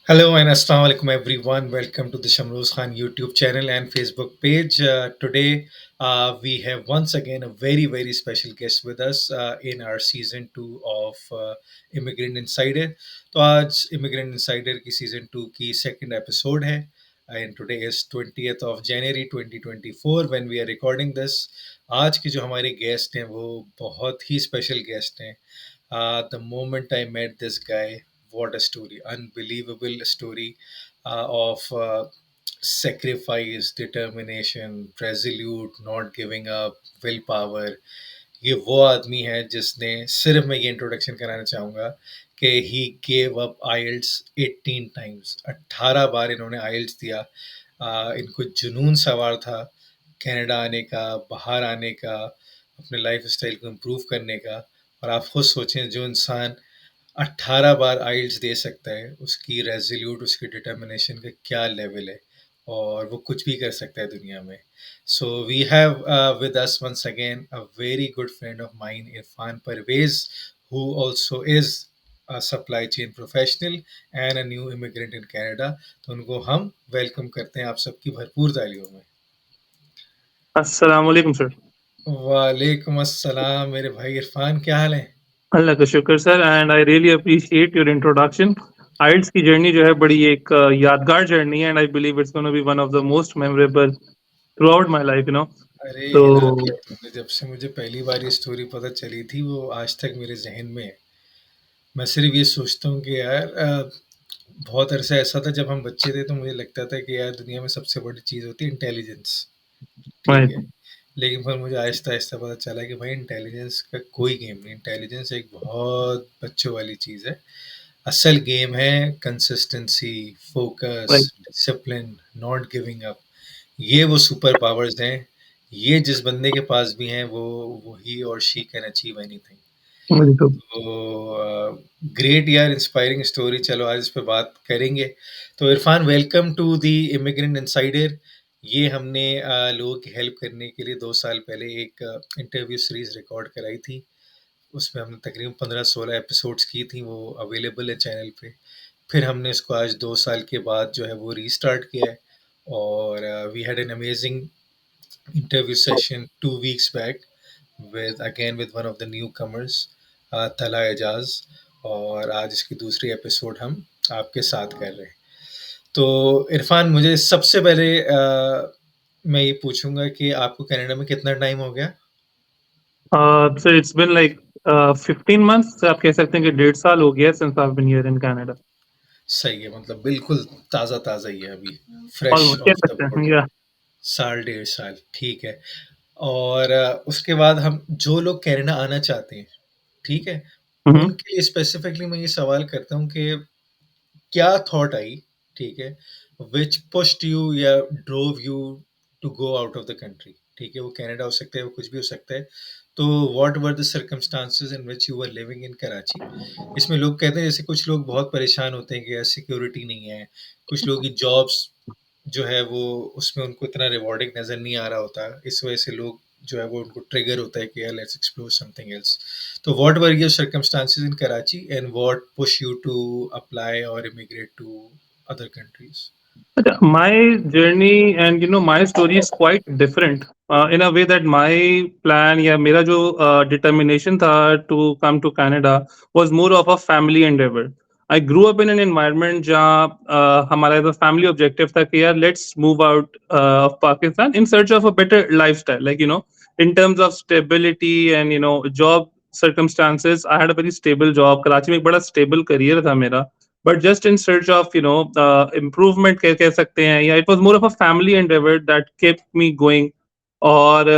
Hello and assalamu alaikum everyone. Welcome to the Shamroz Khan YouTube channel and Facebook page. Today we have once again a very special guest with us in our season 2 of Immigrant Insider. तो आज Immigrant Insider की season 2 की second episode है and today is 20th of January 2024 when we are recording this. आज के जो हमारे guest हैं वो बहुत ही special guest हैं. The moment I met this guy, what a story! Unbelievable story of sacrifice, determination, resolute, not giving up, willpower. ये वो आदमी है जिसने सिर्फ मैं ये इंट्रोडक्शन कराना चाहूँगा कि he gave up IELTS 18 times 18 बार इन्होंने आइल्स दिया इनको जुनून सवार था कनाडा आने का बाहर आने का अपने लाइफ स्टाइल को इम्प्रूव करने का और आप खुद सोचें जो इंसान 18 बार आइल्स दे सकता है उसकी रेजोल्यूट उसकी डिटर्मिनेशन का क्या लेवल है और वो कुछ भी कर सकता है दुनिया में so we have with us once again a very good friend of mine Irfan Parvez who also is a supply chain professional and a new immigrant in Canada. तो उनको हम वेलकम करते हैं आप सबकी भरपूर तालियों में अस्सलाम वालेकुम सर। वालेकुम अस्सलाम मेरे भाई इरफान क्या हाल है अल्लाह का शुक्र sir and I really appreciate your introduction. IELTS की जर्नी जो है बड़ी एक यादगार जर्नी है and I believe it's gonna be one of the most memorable throughout my life अरे तो हिला दिया तुमने जब से मुझे पहली बार ये स्टोरी पता चली थी वो आज तक मेरे जहन में है मैं सिर्फ ये सोचता हूँ कि यार बहुत अरसा ऐसा था जब हम बच्चे थे तो मुझे लगता था कि यार दुनिया में सबसे बड़ी चीज़ होती है इंटेलिजेंस ठीक है लेकिन फिर मुझे आहिस्ता आहिस्ता पता चला कि भाई इंटेलिजेंस का कोई गेम नहीं इंटेलिजेंस एक बहुत बच्चों वाली चीज़ है असल गेम है consistency focus right discipline not giving up ये वो सुपर पावर्स हैं ये जिस बंदे के पास भी हैं वो ही और शी कैन अचीव एनीथिंग बिल्कुल। तो ग्रेट यार इंस्पायरिंग स्टोरी चलो आज इस पे बात करेंगे तो Irfan welcome to the immigrant insider ये हमने लोगों की हेल्प करने के लिए 2 साल पहले एक इंटरव्यू सीरीज रिकॉर्ड कराई थी उसमें हमने तकरीबन 15-16 एपिसोड्स की थी वो अवेलेबल है चैनल पे फिर हमने इसको आज 2 साल के बाद जो है वो रीस्टार्ट किया है और we had an amazing interview session 2 weeks back with one of the newcomers तला एजाज और आज इसकी दूसरी एपिसोड हम आपके साथ कर रहे हैं तो इरफान मुझे सबसे पहले मैं ये पूछूंगा कि आपको कनाडा में कितना टाइम हो गया sir it's been like 15 months आप कह सकते हैं कि 1.5 साल हो गया since I have been here in Canada. सही है मतलब बिल्कुल ताज़ा ताज़ा ही है अभी फ्रेश ऑलमोस्ट कह ऑफ द सकते हैं बोर्ड या साल 1.5 साल ठीक है और उसके बाद हम जो लोग कनाडा आना चाहते हैं ठीक है उनके लिए स्पेसिफिकली मैं ये सवाल करता हूँ कि क्या थॉट आई ठीक है विच पुश्ड यू या drove you to go out of the country ठीक है वो कनाडा हो सकता है वो कुछ भी हो सकता है तो what were the circumstances in which you were living in Karachi इसमें लोग कहते हैं जैसे कुछ लोग बहुत परेशान होते हैं कि यार सिक्योरिटी नहीं है कुछ लोगों की जॉब्स जो है वो उसमें उनको इतना रिवॉर्डिंग नज़र नहीं आ रहा होता इस वजह से लोग जो है वो उनको ट्रिगर होता है कि यार लेट्स एक्सप्लोर समथिंग एल्स तो what were your circumstances in Karachi and what pushed you to apply or immigrate to other countries? But my journey and my story is quite different in a way that my plan या मेरा जो determination था to come to Canada was more of a family endeavor. I grew up in an environment जहाँ हमारा the family objective था कि यार let's move out of Pakistan in search of a better lifestyle, like in terms of stability and job circumstances. I had a very stable job. Karachi में एक बड़ा stable career था मेरा. But just in search of improvement कह सकते हैं या it was more of a family endeavor that kept me going. और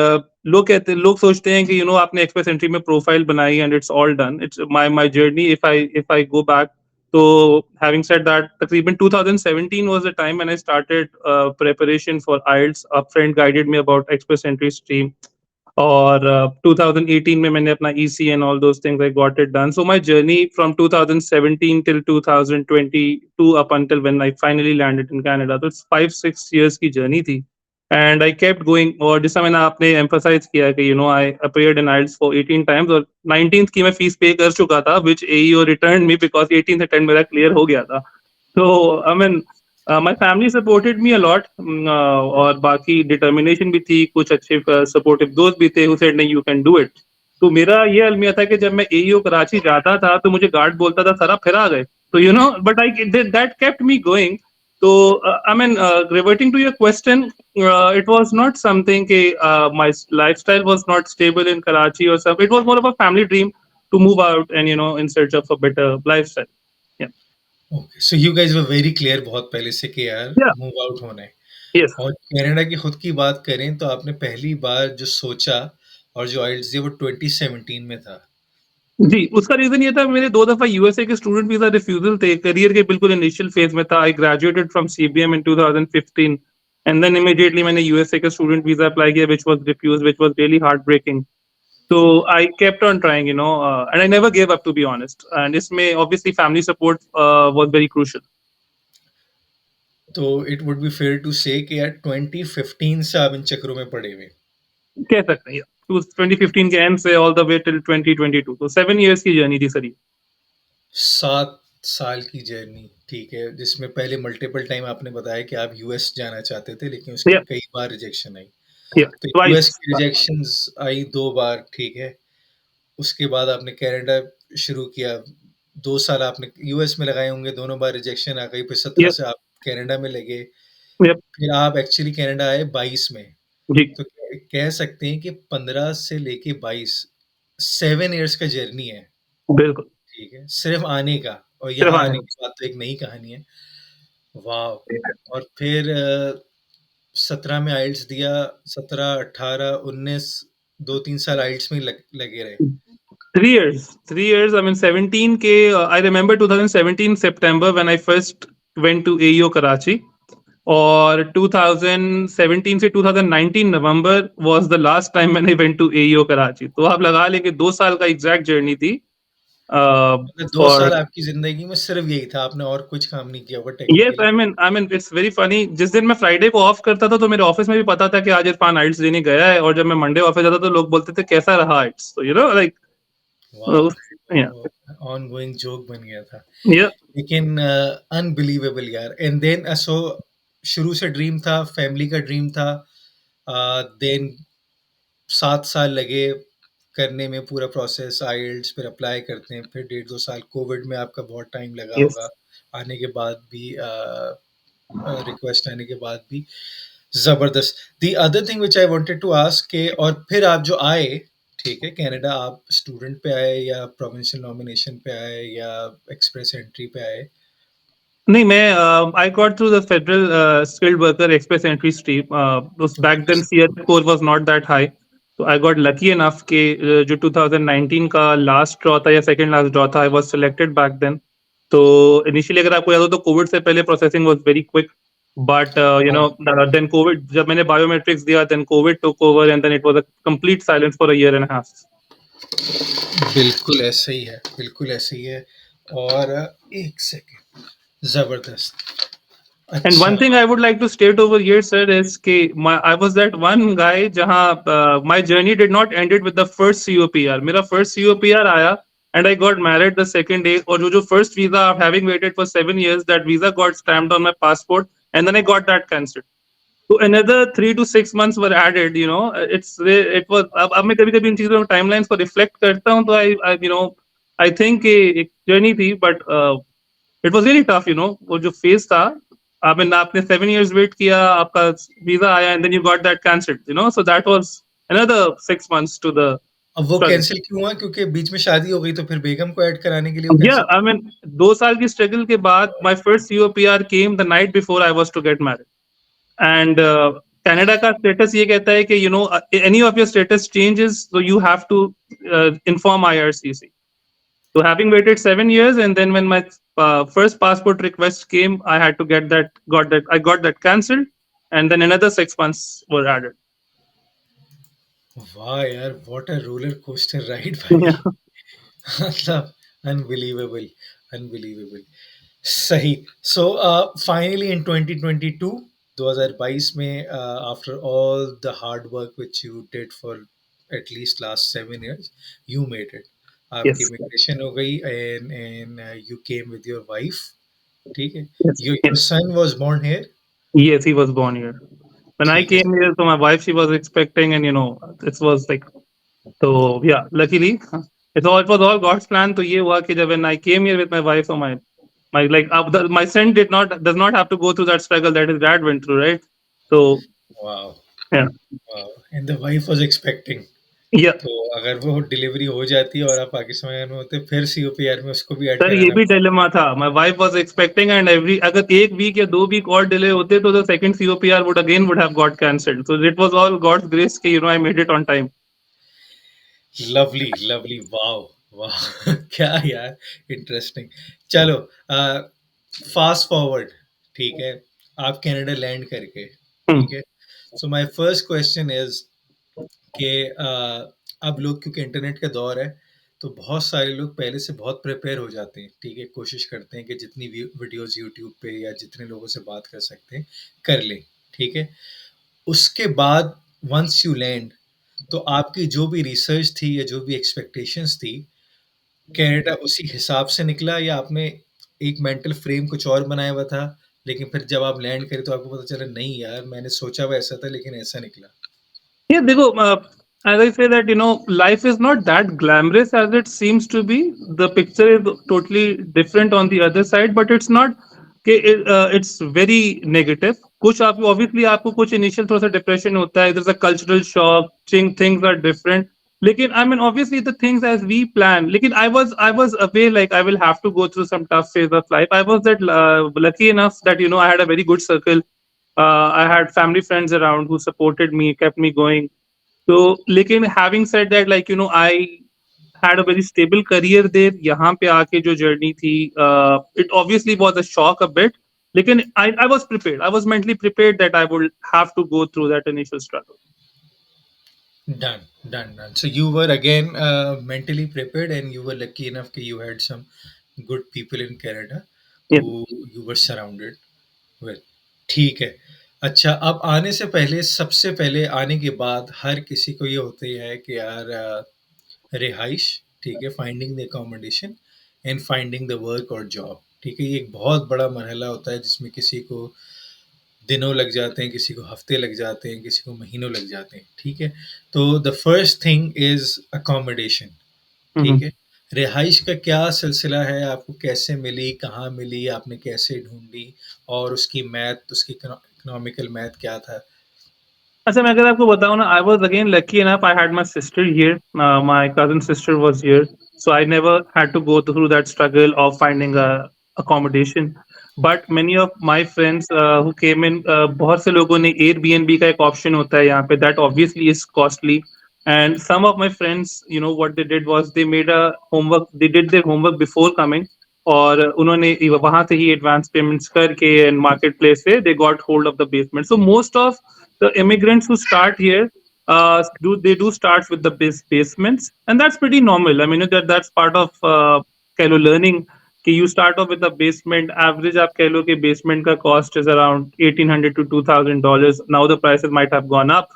लोग सोचते हैं कि आपने एक्सप्रेस एंट्री में प्रोफाइल बनाई and it's all done. It's my journey if I go back. तो having said that, तकरीबन 2017 was the time when I started preparation for IELTS. A friend guided me about express entry stream. और 2018 में मैंने अपना EC and all those things I got it done. So my journey from 2017 till 2022 up until when I finally landed in Canada, तो it's 5-6 years की journey थी. And I kept going. और जैसा मैंने आपने emphasize किया कि I appeared in IELTS for 18 times और 19th की मैं फीस पे कर चुका था, which AEO returned me because 18th attempt मेरा clear हो गया था. So I mean, my family supported me a lot, और बाकी डिटर्मिनेशन भी थी, कुछ अच्छे सपोर्टिव दोस्त भी थे who said नहीं, you can do it. तो मेरा ये अलमिया था कि जब मैं एईओ कराची जाता था तो मुझे गार्ड बोलता था सर आप फिर आ गए, तो but I that kept me going. So I mean, reverting to your question, it was not something कि my lifestyle was not stable in Karachi or something. It was more of a family dream to move out and in search of a better lifestyle. Yeah. Okay, so you guys were very clear बहुत पहले से कि यार Yeah. Move out होना है। Yes. और Canada की खुद की बात करें तो आपने पहली बार जो सोचा और जो आइल्स दिया वो 2017 में था। जी, उसका रीज़न ये था, मेरे 2 दफ़ा यूएसए के स्टूडेंट वीज़ा रिफ्यूज़ल थे, करियर के बिल्कुल इनिशियल फेज़ में था। I graduated from CBM in 2015 and then immediately मैंने यूएसए का स्टूडेंट वीज़ा अप्लाई किया which was refused, which was really heart breaking. So I kept on trying, and I never gave up, to be honest. And इसमें obviously family support was very crucial. तो it would be fair to say कि यार 2015 से आप इन चक्करों में पड़े हुए हैं। कह सकते हैं, तो 2015 के एंड से ऑल द वे टिल 2022, तो 7 इयर्स की जर्नी थी सर ये। 7 साल की जर्नी, ठीक है, जिसमें पहले मल्टीपल टाइम आपने बताया कि आप यूएस जाना चाहते थे, लेकिन उसकी या कई बार रिजेक्शन आई। या तो यूएस ट्वाइस। की रिजेक्शंस आई 2 बार, ठीक है। उसके बाद आपने कनाडा शुरू किया। 2 साल आपने यूएस में लगाए होंगे, दोनों बार रिजेक्शन आ गई, फिर 17 यस। से आप कनाडा में लगे। यप। फिर आप एक्चुअली कनाडा आए 22 में। जी। तो कह सकते हैं कि 15 से लेके 22 7 इयर्स का जर्नी है, बिल्कुल। ठीक है? सिर्फ़ आने का, और सिर्फ यहाँ आने आने के बाद तो एक नई कहानी है। वॉव! और फिर 17 में आइल्स दिया, 17, 18, 19, 2-3 साल आइल्स में ही लगे रहे। 3 years, 3 years. I mean, 17 के, I remember 2017 September when I first went to AEO Karachi, और 2017 से 2019 नवंबर was the last time when I went to AEO Karachi. तो आप लगा लें कि 2 साल का एग्जैक्ट जर्नी थी। मतलब 2 और साल आपकी ज़िंदगी में सिर्फ़ यही था, आपने और कुछ काम नहीं किया होगा yes, technically. I mean it's very funny, जिस दिन मैं फ्राइडे को ऑफ करता था तो मेरे ऑफिस में भी पता था कि आज इरफान आइट्स देने गया है, और जब मैं मंडे ऑफिस जाता तो लोग बोलते थे कैसा रहा आइट्स, तो लाइक वॉव! या वो ऑनगोइंग जोक बन गया था। या लेकिन अनबिलीवेबल यार। एंड देन सो शुरू से ड्रीम था, फैमिली का ड्रीम था। देन 7 साल लगे करने में, पूरा प्रोसेस आइल्स, फिर अप्लाई करते हैं, फिर डेढ़ 2 साल कोविड में आपका बहुत टाइम लगा यस। होगा आने के बाद भी, रिक्वेस्ट आने के बाद भी। ज़बरदस्त। The other thing which I wanted to ask के, और फिर आप जो आए, ठीक है, कनाडा, आप स्टूडेंट पे आए या प्रोविंशियल नॉमिनेशन पे आए या एक्सप्रेस एंट्री पे आए? नहीं, मैं I got through the federal skilled worker express entry stream. उस back then CR score was not that high, तो आई गॉट लकी इनफ कि जो 2019 का लास्ट ड्रॉ था या सेकंड लास्ट ड्रॉ था, I was selected back then. तो initially अगर आपको याद हो तो कोविड से पहले processing was very quick, but हाँ, देन कोविड, जब मैंने बायोमेट्रिक्स दिया then covid took over and then it was a complete silence for a year and a half. बिल्कुल ऐसा ही है, बिल्कुल ऐसे ही है। और 1 सेकंड, ज़बरदस्त। And अच्छा, one thing I would like to state over here, sir, is कि I was that one guy जहाँ my journey did not ended with the first COPR. मेरा first COPR आया and I got married the second day, और जो first visa, having waited for 7 years, that visa got stamped on my passport and then I got that cancelled. So another 3 to 6 months were added. It was, अब मैं कभी कभी इन चीजों timelines को reflect करता हूँ तो I think एक जर्नी थी, but it was really tough, वो जो फेज था। आई मीन आपने 7 इयर्स वेट किया, आपका वीजा आया and then you got that cancelled, so that was another 6 months to the अब वो स्ट्रगल। कैंसल क्यों हुआ? क्योंकि बीच में शादी हो गई, तो फिर बेगम को ऐड कराने के लिए वो या कैंसल? आई मीन 2 साल की स्ट्रगल के बाद my first COPR came the night before I was to get married, and Canada का स्टेटस ये कहता है कि any of your status changes, so you have to inform IRCC. So having waited 7 years, and then when my first passport request came, I got that cancelled, and then another 6 months were added. वाह यार, what a roller coaster ride भाई। Yeah. मतलब unbelievable, unbelievable. सही। So finally in 2022, 2022 में, after all the hard work which you did for at least last 7 years, you made it. आपकी Yes. Immigration हो गई, and you came with your wife, ठीक है? Yes. Your son was born here? Yes, he was born here. When I ठीक है। came here, so my wife she was expecting, and it was like so. Yeah, luckily, it was all God's plan. So ये हुआ कि जब when I came here with my wife, so my like my son does not have to go through that struggle that his dad went through, right? So wow! yeah, wow! And the wife was expecting. yeah. तो अगर वो delivery हो जाती और आप पाकिस्तान में होते, फिर सीओपीआर में उसको भी ऐड सर ये कराना भी पड़ता। डिलेमा था. My wife was expecting and every अगर एक वीक या 2 वीक और डिले होते तो the second COPR would have got cancelled. So it was all God's grace कि I made it on time. Lovely, lovely, wow! वाह! क्या यार, इंटरेस्टिंग। चलो, फास्ट फॉरवर्ड, ठीक है? आप कनाडा लैंड करके, ठीक है? So my first question is कि अब लोग क्योंकि इंटरनेट का दौर है, तो बहुत सारे लोग पहले से बहुत प्रिपेयर हो जाते हैं, ठीक है? कोशिश करते हैं कि जितनी वीडियोज़ यूट्यूब पे या जितने लोगों से बात कर सकते हैं, कर लें, ठीक है? उसके बाद वंस यू लैंड, तो आपकी जो भी रिसर्च थी या जो भी एक्सपेक्टेशंस थी, कनाडा उसी हिसाब से निकला या आपने एक मेंटल फ्रेम कुछ और बनाया हुआ था, लेकिन फिर जब आप लैंड करे तो आपको पता चला नहीं यार मैंने सोचा हुआ ऐसा था लेकिन ऐसा निकला? Yeah, देखो, as I say that life is not that glamorous as it seems to be. The picture is totally different on the other side, but it's not कि it's very negative. कुछ आपको obviously आपको कुछ initial थोड़ा सा depression होता है. There's a cultural shock. Things are different. लेकिन I mean obviously the things as we plan. लेकिन I was aware like I will have to go through some tough phase of life. I was that lucky enough that I had a very good circle. I had family friends around who supported me, kept me going. So, लेकिन having said that, like I had a very stable career there. यहाँ पे आके जो journey थी, it obviously was a shock a bit. लेकिन I was prepared. I was mentally prepared that I would have to go through that initial struggle. Done, done, done. So you were again mentally prepared, and you were lucky enough that you had some good people in Canada Yeah. who you were surrounded with. ठीक है। अच्छा, अब आने से पहले, सबसे पहले आने के बाद हर किसी को ये होता ही है कि यार रिहाइश, ठीक है, finding the accommodation and finding the work और जॉब, ठीक है। ये एक बहुत बड़ा मरहला होता है जिसमें किसी को दिनों लग जाते हैं, किसी को हफ्ते लग जाते हैं, किसी को महीनों लग जाते हैं, ठीक है। तो the first thing is accommodation, ठीक Mhm. है। रिहाइश का क्या सिलसिला है, आपको कैसे मिली, कहाँ मिली, आपने कैसे ढूंढी, और उसकी मैथ, उसकी इकोनॉमिकल मैथ क्या था? अच्छा, मैं अगर आपको बताऊँ ना, I was again lucky enough. I had my sister here. My cousin sister was here, so I never had to go through that struggle of finding a accommodation. But many of my friends who came in, बहुत से लोगों ने Airbnb का एक option होता है यहाँ पे, that obviously is costly. And some of my friends, what they did was they made a homework. They did their homework before coming. और उन्होंने वहां से ही एडवांस पेमेंट्स करके एंड मार्केट प्लेस से they got hold of the basement. So most of the immigrants who start here do start with the basements, and that's pretty normal. I mean that's part of कह लो learning कि you start off with a basement. Average आप कह लो कि basement का cost is around 1800 to $2000. Now the prices might have gone up.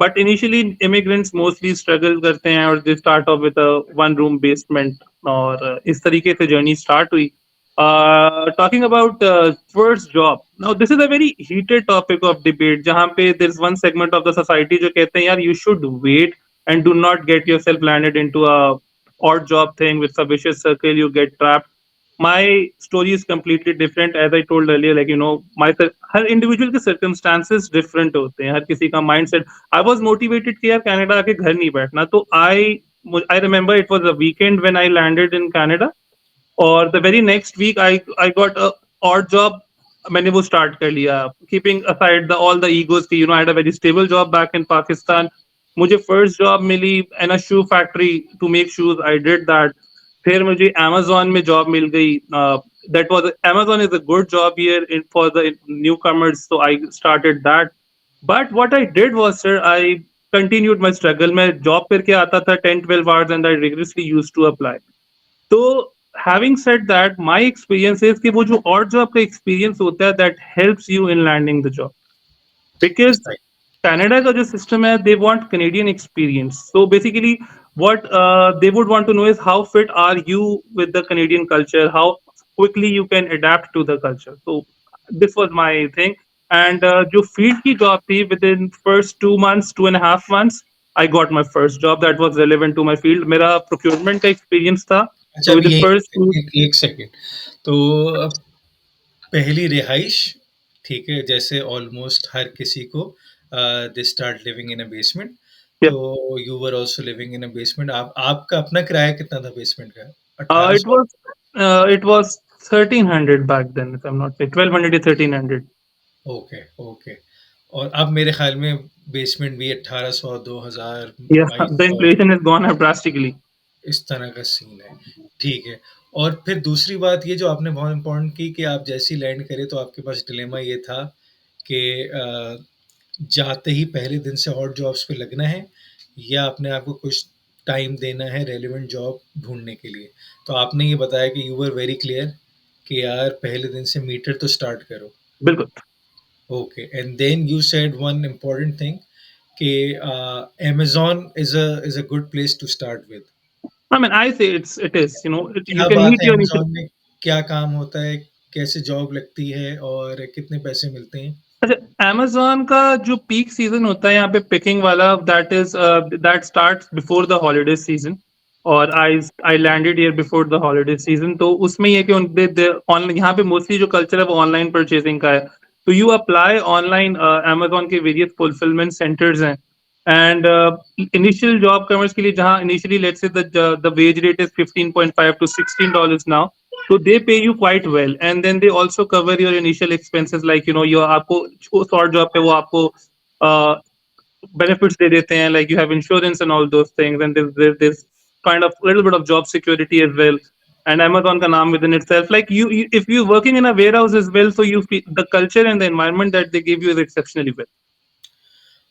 But initially immigrants mostly struggle करते हैं और they start off with a one room basement. और इस तरीके से journey start हुई. Talking about first job. Now this is a very heated topic of debate. जहाँ पे there's one segment of the society जो कहते हैं यार you should wait and do not get yourself landed into a odd job thing with a vicious circle. You get trapped. My story is completely different. As I told earlier, like her individual के circumstances different होते हैं. हर किसी का mindset. I was motivated कि यार Canada आके घर नहीं बैठना. तो I remember it was a weekend when I landed in Canada. और the very next week I got a odd job. मैंने वो स्टार्ट कर लिया, keeping aside the all the egos की I had a very stable job back in Pakistan. मुझे first job मिली in a shoe factory to make shoes. I did that. फिर मुझे Amazon में जॉब मिल गई. That was Amazon is a good job here for the newcomers, so I started that. But what I did was sir I continued my struggle. मैं job करके आता था 10-12 hours and I religiously used to apply. तो having said that my experience is कि वो जो और job का एक्सपीरियंस होता है that helps you in landing the job. Because सही। कनाडा का जो सिस्टम है they want Canadian experience. So basically what they would want to know is how fit are you with the Canadian culture, how quickly you can adapt to the culture. So this was my thing. And जो field की job थी, within first 2 months, 2.5 months, I got my first job that was relevant to my field. मेरा procurement का experience था. अच्छा, So अभी within ये first two, एक सेकंड। तो अब पहली रिहाइश, ठीक है, जैसे ऑलमोस्ट हर किसी को they start living in a basement. yeah, तो you were also living in a basement. आप आपका अपना किराया कितना था बेसमेंट का? 1800? it was 1300 back then, if I'm not mistaken, 1200 to 1300. Okay, okay. और अब मेरे ख़्याल में बेसमेंट भी 1800, 2000, Yeah, the 2200 inflation has gone up drastically. इस तरह का सीन है। ठीक है। और फिर दूसरी बात ये जो आपने बहुत इम्पोर्टेंट की कि आप जैसे ही लैंड करे तो आपके पास डिलेमा ये था कि जाते ही पहले दिन से हॉट जॉब्स पे लगना है या अपने आप को कुछ टाइम देना है रेलेवेंट जॉब ढूँढने के लिए। तो आपने ये बताया कि यू वर वेरी क्लियर कि यार पहले दिन से मीटर तो स्टार्ट करो। बिल्कुल. Okay, and then you said one important thing कि Amazon is a good place to start with. I mean, I say it is. You क्या can बात meet है your initial. अमेज़न में? क्या काम होता है? कैसे जॉब लगती है और कितने पैसे मिलते हैं? अच्छा, अमेज़न का जो पीक सीज़न होता है यहाँ पे पिकिंग वाला, that starts before the holiday season, और I landed here before the holiday season. तो उसमें ये है कि उन दे ऑनलाइन यहाँ पे मोस्टली जो कल्चर है वो ऑनलाइन परचेजिंग का है। तो यू अप्लाई ऑनलाइन, अमेज़न के वेरियस फुलफिलमेंट सेंटर्स हैं। एंड इनिशियल जॉब कवर्स के लिए जहाँ initially let's say the wage rate is 15.5 to $16 now, so they pay you quite well, and then they also cover your initial expenses, like your आपको short job पे वो आपको benefits दे देते हैं, like you have insurance and all those things, and there's kind of little bit of job security as well. And Amazon का नाम within itself, like if you're working in a warehouse as well, so you feel the culture and the environment that they give you is exceptionally well.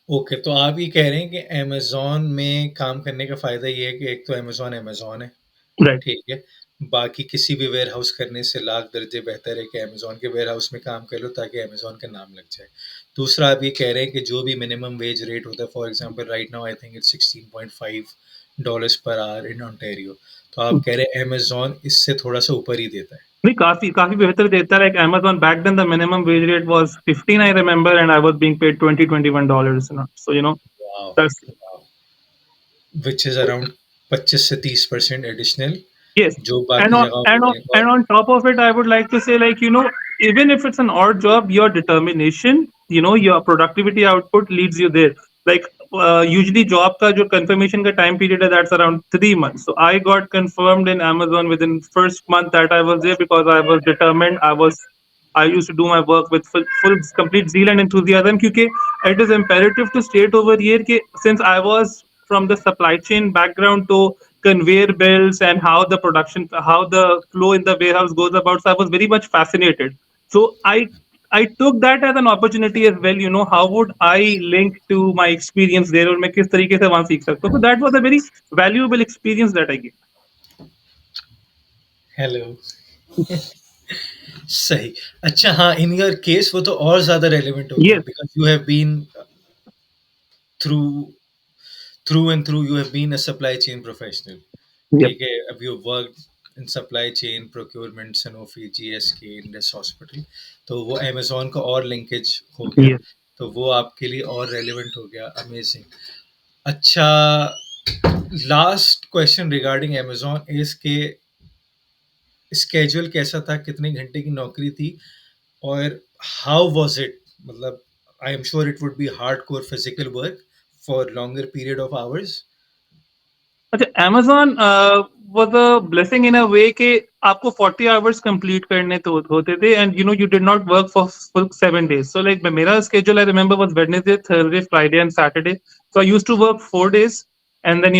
Okay, तो आप ये कह रहे हैं कि Amazon में काम करने का फ़ायदा ये है कि एक तो अमेज़न अमेज़न है, Right. ठीक है? बाकी किसी भी वेयरहाउस करने से लाख दर्जे बेहतर है कि अमेज़न के वेयरहाउस में काम कर लो ताकि अमेज़न का नाम लग जाए। दूसरा, आप ये कह रहे हैं कि जो भी मिनिमम वेज रेट होता है, for example right now I think it's $16.5 per hour in Ontario. तो आप कह रहे हैं अमेज़न इससे थोड़ा-सा ऊपर ही देता है। नहीं, काफी काफी बेहतर देता है। Like Amazon back then the minimum wage rate was 15, I remember, and I was being paid 20, $21. So wow! that's. Wow! Which is around 25 से 30% एडिशनल Yes, जो and बाकी on जगहों पे and on मिलेगा। and और on top of it, I would like to say, like, even if it's an odd job, your determination, your productivity output leads you there. Like, usually job ka jo confirmation ka time period hai, that's around 3 months. So I got confirmed in Amazon within first month that I was there because I was determined. I used to do my work with full complete zeal and enthusiasm. Because it is imperative to state over here that since I was from the supply chain background, to conveyor belts and how the production, how the flow in the warehouse goes about, so I was very much fascinated. So I took that as an opportunity as well. How would I link to my experience there, और मैं किस तरीके से वहाँ सीख सकता हूँ. So that was a very valuable experience that I gained. Hello. सही। अच्छा हाँ, इन योर केस वो तो और ज़्यादा रेलेवेंट हो गया Yes. Because you have been through through and through you have been a supply chain professional, Yep. ठीक है? अब you worked in supply chain, procurement, Sanofi, GSK, Indus hospital, तो वो अमेज़न का और लिंकेज हो गया, Yes. तो वो आपके लिए और रेलेवेंट हो गया। अमेज़िंग। अच्छा, last question regarding Amazon is के स्केड्यूल कैसा था? कितने घंटे की नौकरी थी? और हाउ वाज़ इट? मतलब I am sure it would be hardcore physical work for longer period of hours. अच्छा, Amazon was a blessing in a way कि आपको 40 hours complete करने तो होते थे, and you did not work for full 7 days. So like मेरा schedule I remember was Wednesday, Thursday, Friday and Saturday. So I used to work 4 days, and then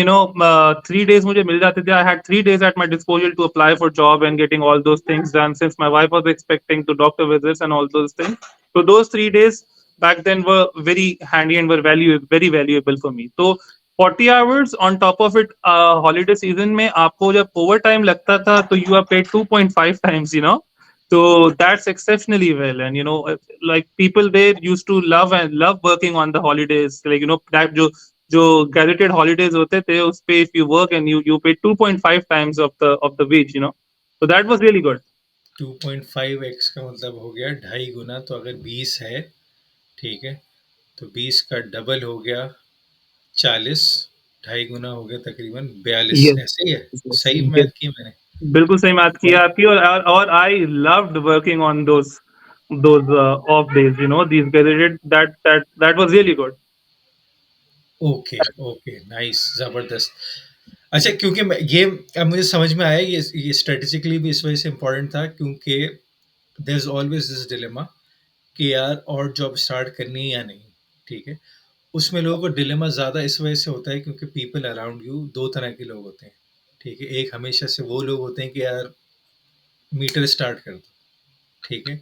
3 days मुझे मिल जाते थे. I had 3 days at my disposal to apply for job and getting all those things done, since my wife was expecting to doctor visits and all those things. So those 3 days back then were very handy and were very valuable for me. So 40 hours on top of it, holiday season में आपको जब over time लगता था तो you are paid 2.5 times. So that's exceptionally well. And like people there used to love working on the holidays, like that जो gazetted holidays होते थे उस पे if you work and you pay 2.5 times of the wage. So that was really good. 2.5x का मतलब हो गया ढाई गुना, तो अगर 20 है, ठीक है, तो 20 का डबल हो गया 40, ढाई गुना हो गया तकरीबन 42, यस, ऐसे ही है? यस, सही यस। मैथ की मैंने? बिल्कुल सही बात की आपकी। और I loved working on those of days, these gazetted, that was really good. Okay, okay, nice, ज़बरदस्त। अच्छा, क्योंकि ये अब मुझे समझ में आया, ये स्ट्रेटेजिकली भी इस वजह से इम्पोर्टेंट था, क्योंकि there is always this dilemma कि यार और जॉब स्टार्ट करनी है या नहीं, ठीक है। उसमें लोगों को डिलेमा ज़्यादा इस वजह से होता है क्योंकि पीपल अराउंड यू दो तरह के लोग होते हैं, ठीक है। एक हमेशा से वो लोग होते हैं कि यार मीटर स्टार्ट कर दो, ठीक है।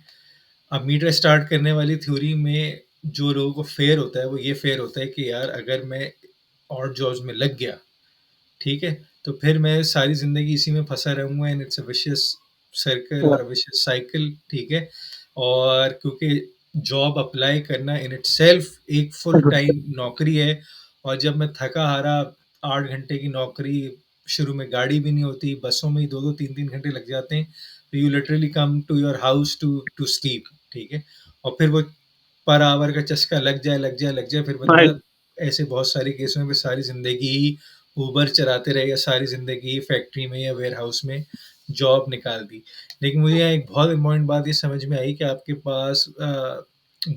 अब मीटर स्टार्ट करने वाली थ्योरी में जो लोगों को फेयर होता है वो ये फेयर होता है कि यार अगर मैं और जॉब्स में लग गया, ठीक है, तो फिर मैं सारी ज़िंदगी इसी में फँसा रहूँगा and it's a vicious circle और अ विशियस साइकिल, ठीक है। और क्योंकि जॉब अप्लाई करना इन इटसेल्फ एक फुल टाइम नौकरी है, और जब मैं थका-हारा 8 घंटे की नौकरी, शुरू में गाड़ी भी नहीं होती, बसों में ही 2-2 3-3 घंटे लग जाते हैं, तो you literally come to your house to to sleep, ठीक है। और फिर वो पर आवर का चस्का लग जाए, लग जाए, लग जाए, फिर बंदा राइट, ऐसे बहुत सारे केसों में सारी ज़िंदगी ही उबर चलाते रहे या सारी ज़िंदगी फैक्ट्री में या वेयरहाउस में जॉब निकाल दी। लेकिन मुझे यहाँ एक बहुत इम्पोर्टेंट बात ये समझ में आई कि आपके पास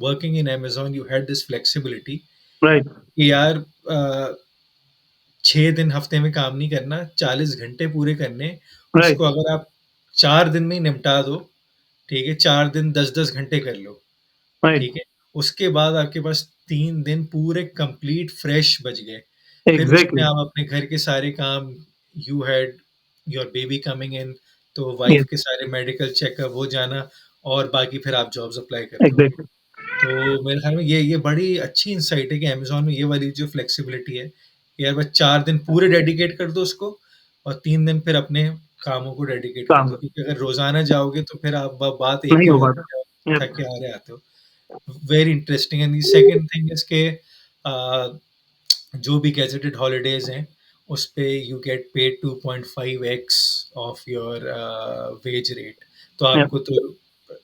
working in Amazon you had this flexibility right, कि यार 6 दिन हफ्ते में काम नहीं करना, 40 घंटे पूरे करने, राइट, उसको अगर आप 4 दिन में ही निपटा दो, ठीक है, 4 दिन 10-10 घंटे कर लो, राइट, ठीक है? उसके बाद आपके पास 3 दिन पूरे कंप्लीट फ्रेश बच गए। फिर उसमें एग्ज़ैक्टली, आप अपने घर के सारे काम, you had your baby coming in, तो वाइफ़ यस, के सारे मेडिकल चेकअप वो जाना, और बाकी फिर आप जॉब्स अप्लाई करते होगे। एग्ज़ैक्टली, तो मेरे ख़्याल में ये बड़ी अच्छी इनसाइट है कि अमेज़न में ये वाली जो फ्लेक्सिबिलिटी है, कि यार बस 4 दिन पूरे डेडिकेट कर दो उसको, और 3 दिन फिर अपने कामों को डेडिकेट कर काम दो, क्योंकि अगर रोज़ाना जाओगे तो फिर आप ब बात एक नहीं ही हो हो पाता। जाती है, यस, थक के हारे आते हो। Very interesting. And the second thing is के जो भी गैजेटेड हॉलिडेज़ हैं, उस पे you get paid 2.5x of your wage rate. तो यस। आपको तो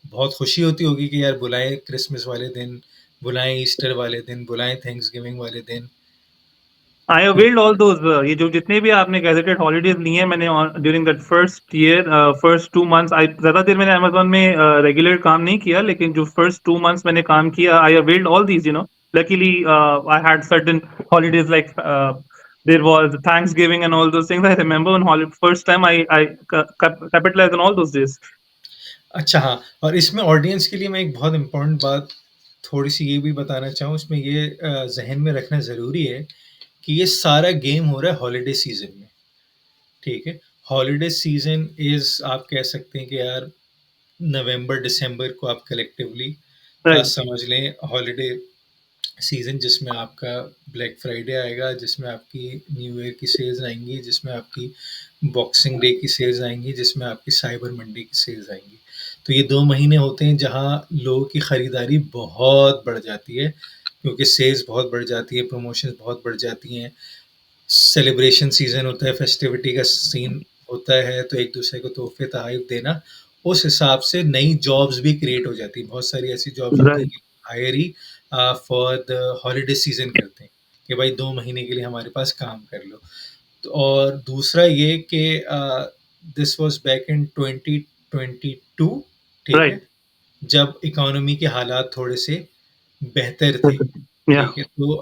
बहुत खुशी होती होगी कि यार बुलाएँ क्रिसमस वाले दिन, बुलाएँ ईस्टर वाले दिन, बुलाएँ थैंक्सगिविंग वाले दिन। आई तो अवेल्ड ऑल दोज़, ये जो जितने भी आपने गैज़ेटेड हॉलिडेज़ लिए हैं मैंने during that first year, first 2 months, I ज़्यादा देर मैंने अमेज़न में रेगुलर काम नहीं किया, लेकिन जो फर्स्ट 2 मंथ्स मैंने काम किया, I availed all these, Luckily, I had certain holidays like, there was Thanksgiving and all those things. I remember on first time I capitalized on all those days. अच्छा, हाँ, और इसमें ऑडियंस के लिए मैं एक बहुत इम्पोर्टेंट बात थोड़ी-सी ये भी बताना चाहूँ, इसमें ये ज़हन में रखना ज़रूरी है कि ये सारा गेम हो रहा है हॉलिडे सीज़न में, ठीक है? हॉलिडे सीज़न इज़, आप कह सकते हैं कि यार नवंबर, दिसंबर को आप कलेक्टिवली Right, समझ लें हॉलिडे सीज़न, जिसमें आपका ब्लैक फ्राइडे आएगा, जिसमें आपकी न्यू ईयर की सेल्स आएँगी, जिसमें आपकी बॉक्सिंग डे की सेल्स आएँगी, जिसमें आपकी साइबर मंडे की सेल्स आएँगी। तो ये 2 महीने होते हैं जहाँ लोगों की खरीदारी बहुत बढ़ जाती है, क्योंकि सेल्स बहुत बढ़ जाती है, प्रमोशंस बहुत बढ़ जाती हैं। सेलिब्रेशन सीज़न होता है, फेस्टिविटी का सीन होता है, तो एक-दूसरे को तोहफ़े तोहफ़े देना, उस हिसाब से नई जॉब्स भी क्रिएट हो जाती हैं। बहुत सारी ऐसी जॉब्स होती हैं right, कि हायर ही फॉर द हॉलिडे सीज़न करते हैं, कि भाई 2 महीने के लिए हमारे पास काम कर लो। तो और दूसरा ये कि दिस वाज़ बैक इन 2022, ठीक right. है? जब इकोनॉमी के हालात थोड़े से बेहतर थे, Yeah, ठीक है? तो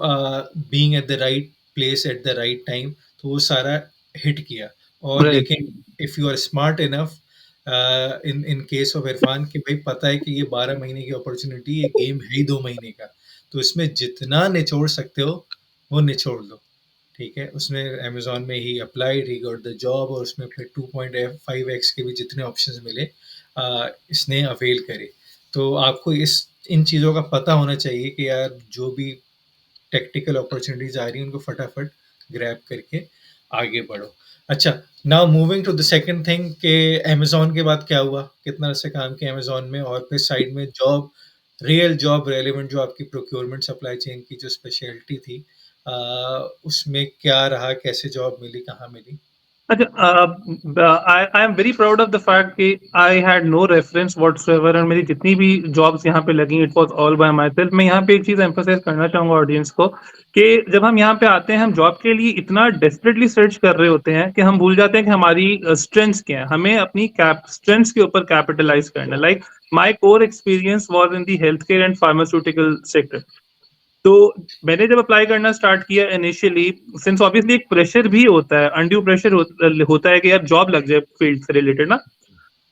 being at the right place at the right time, तो वो सारा हिट किया। और right, लेकिन if you are smart enough, in in case of Irfan, कि भाई पता है कि ये 12 महीने की अपॉर्चुनिटी, ये गेम है ही 2 महीने का, तो इसमें जितना निचोड़ सकते हो, वो निचोड़ लो। ठीक है, उसने अमेज़न में ही अप्लाइड, ही गॉट द जॉब, और उसमें फिर 2.5x के भी जितने ऑप्शंस मिले, इसने अवेल करे। तो आपको इस इन चीज़ों का पता होना चाहिए कि यार जो भी टेक्निकल अपॉर्चुनिटीज़ आ रही हैं, उनको फटाफट ग्रैब करके आगे बढ़ो। अच्छा, now moving to the second thing कि अमेज़न के बाद क्या हुआ? कितना अर्से काम किया अमेज़न में, और फिर साइड में जॉब, रियल जॉब रेलेवेंट जो आपकी प्रोक्योरमेंट सप्लाई चेन की जो स्पेशलिटी थी, अ, उसमें क्या रहा? कैसे जॉब मिली? कहाँ मिली? अच्छा, I am very proud of the fact कि I had no reference whatsoever, और मेरी जितनी भी जॉब्स यहाँ पे लगी it was all by myself. मैं यहाँ पे एक चीज एम्फोसाइज करना चाहूंगा ऑडियंस को कि जब हम यहाँ पे आते हैं हम जॉब के लिए इतना डेस्परेटली सर्च कर रहे होते हैं कि हम भूल जाते हैं कि हमारी स्ट्रेंथ्स क्या है। हमें अपनी कैप स्ट्रेंथ्स के ऊपर कैपिटलाइज करना। Like my core experience was in the health care and pharmaceutical sector. तो मैंने जब अप्लाई करना स्टार्ट किया इनिशियली, सिंस ऑब्वियसली एक प्रेशर भी होता है, अनड्यू प्रेशर होता है कि यार जॉब लग जाए फील्ड से रिलेटेड ना।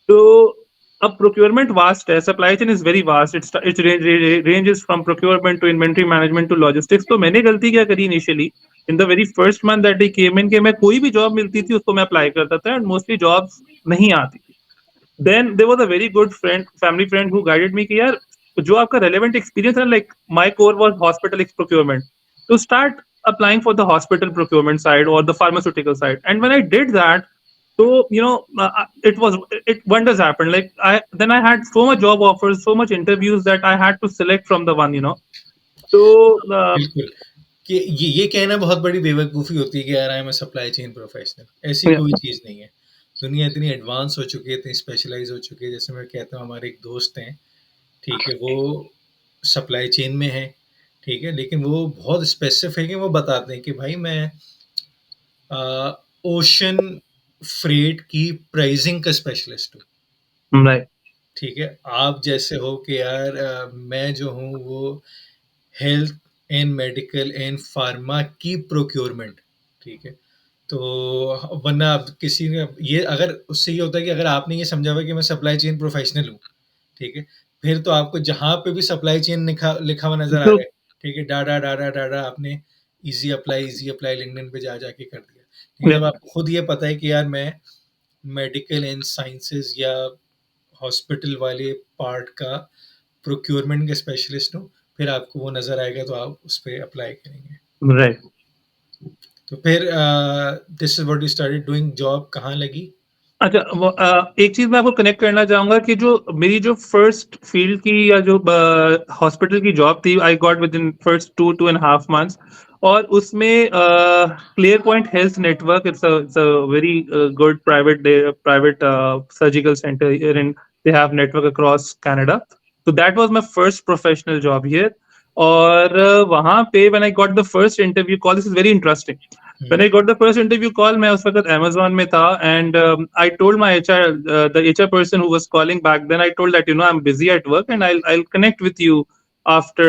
तो अब प्रोक्योरमेंट वास्ट है, supply chain is very vast, it's ranges from procurement to inventory management to logistics. तो मैंने गलती क्या करी initially, in the very first month that I came in, कि मैं कोई भी जॉब मिलती थी उसको मैं अप्लाई करता था, एंड मोस्टली जॉब्स नहीं आती। Then there was a very good friend, family friend, who guided me कि यार जो आपका रेलेवेंट एक्सपीरियंस है, like my core was hospital procurement, to start applying for the hospital procurement side or the pharmaceutical side. And when I did that, so it was, it wonders happened. Like I had so much job offers, so much interviews, that I had to select from the one. So uh, बिल्कुल, कि ये कहना बहुत बड़ी बेवकूफ़ी होती है कि यार I am a supply chain professional. ऐसी yeah, कोई चीज़ नहीं है। दुनिया इतनी एडवांस हो चुकी है, इतनी स्पेशलाइज़ हो चुकी है। जैसे मैं कहता हूँ, हमारे एक दोस्त हैं, ठीक है, वो सप्लाई चेन में हैं, ठीक है, लेकिन वो बहुत स्पेसिफिक हैं। वो बताते हैं कि भाई मैं ओशन फ्रेट की प्राइसिंग का स्पेशलिस्ट हूँ। right, ठीक है, आप जैसे हो कि यार मैं जो हूँ वो health and medical and pharma की प्रोक्योरमेंट, ठीक है। तो वरना आप किसी ने ये, अगर उससे ये होता है कि अगर आपने ये समझा हुआ कि मैं सप्लाई चेन प्रोफेशनल हूँ, ठीक है, फिर तो आपको जहाँ पे भी सप्लाई चेन लिखा लिखा हुआ नजर आ रहा so है, ठीक है, डाडा डाडा डाडा, आपने इजी अप्लाई लिंक्डइन पे जा जाके कर दिया। लेकिन yeah, जब आपको खुद ये पता है कि यार मैं मेडिकल एंड साइंसेज या हॉस्पिटल वाले पार्ट का प्रोक्योरमेंट का स्पेशलिस्ट हूँ, फिर आपको वो नज़र आएगा तो आप उस पर अप्लाई करेंगे। right. तो फिर this is what you started doing, job कहाँ लगी? अच्छा, एक चीज मैं आपको कनेक्ट करना चाहूंगा कि जो मेरी जो फर्स्ट फील्ड की या जो हॉस्पिटल की जॉब थी, I got within first 2.5 months। और उसमें clear point health network, it's a very good private surgical centre in, they have network across Canada. तो that was my first professional job here. और वहां पे when I got the first interview call, this is very interesting. When I got the first interview call, मैं उस वक्त Amazon में था, and I told my HR, the HR person who was calling back then, I told that I'm busy at work, and I'll connect with you after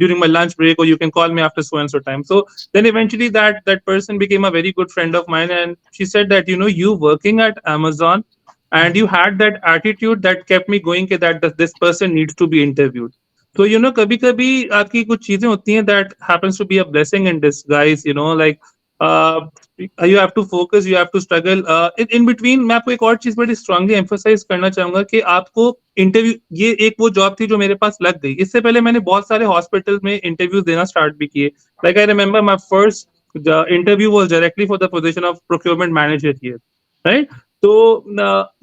during my lunch break, or you can call me after so and so time. So then eventually that person became a very good friend of mine, and she said that you working at Amazon, and you had that attitude that kept me going, that this person needs to be interviewed. तो कभी कभी आपकी कुछ चीजें होती हैं that happens to be a blessing in disguise, like uh, you have to focus, you have to struggle in between। मैं आपको एक और चीज बड़ी स्ट्रांगली एम्फोसाइज करना चाहूंगा कि आपको इंटरव्यू, ये एक वो जॉब थी जो मेरे पास लग गई। इससे पहले मैंने बहुत सारे हॉस्पिटल में इंटरव्यूज देना स्टार्ट भी किए। Like I remember my first interview was directly for the position of procurement manager here, right. तो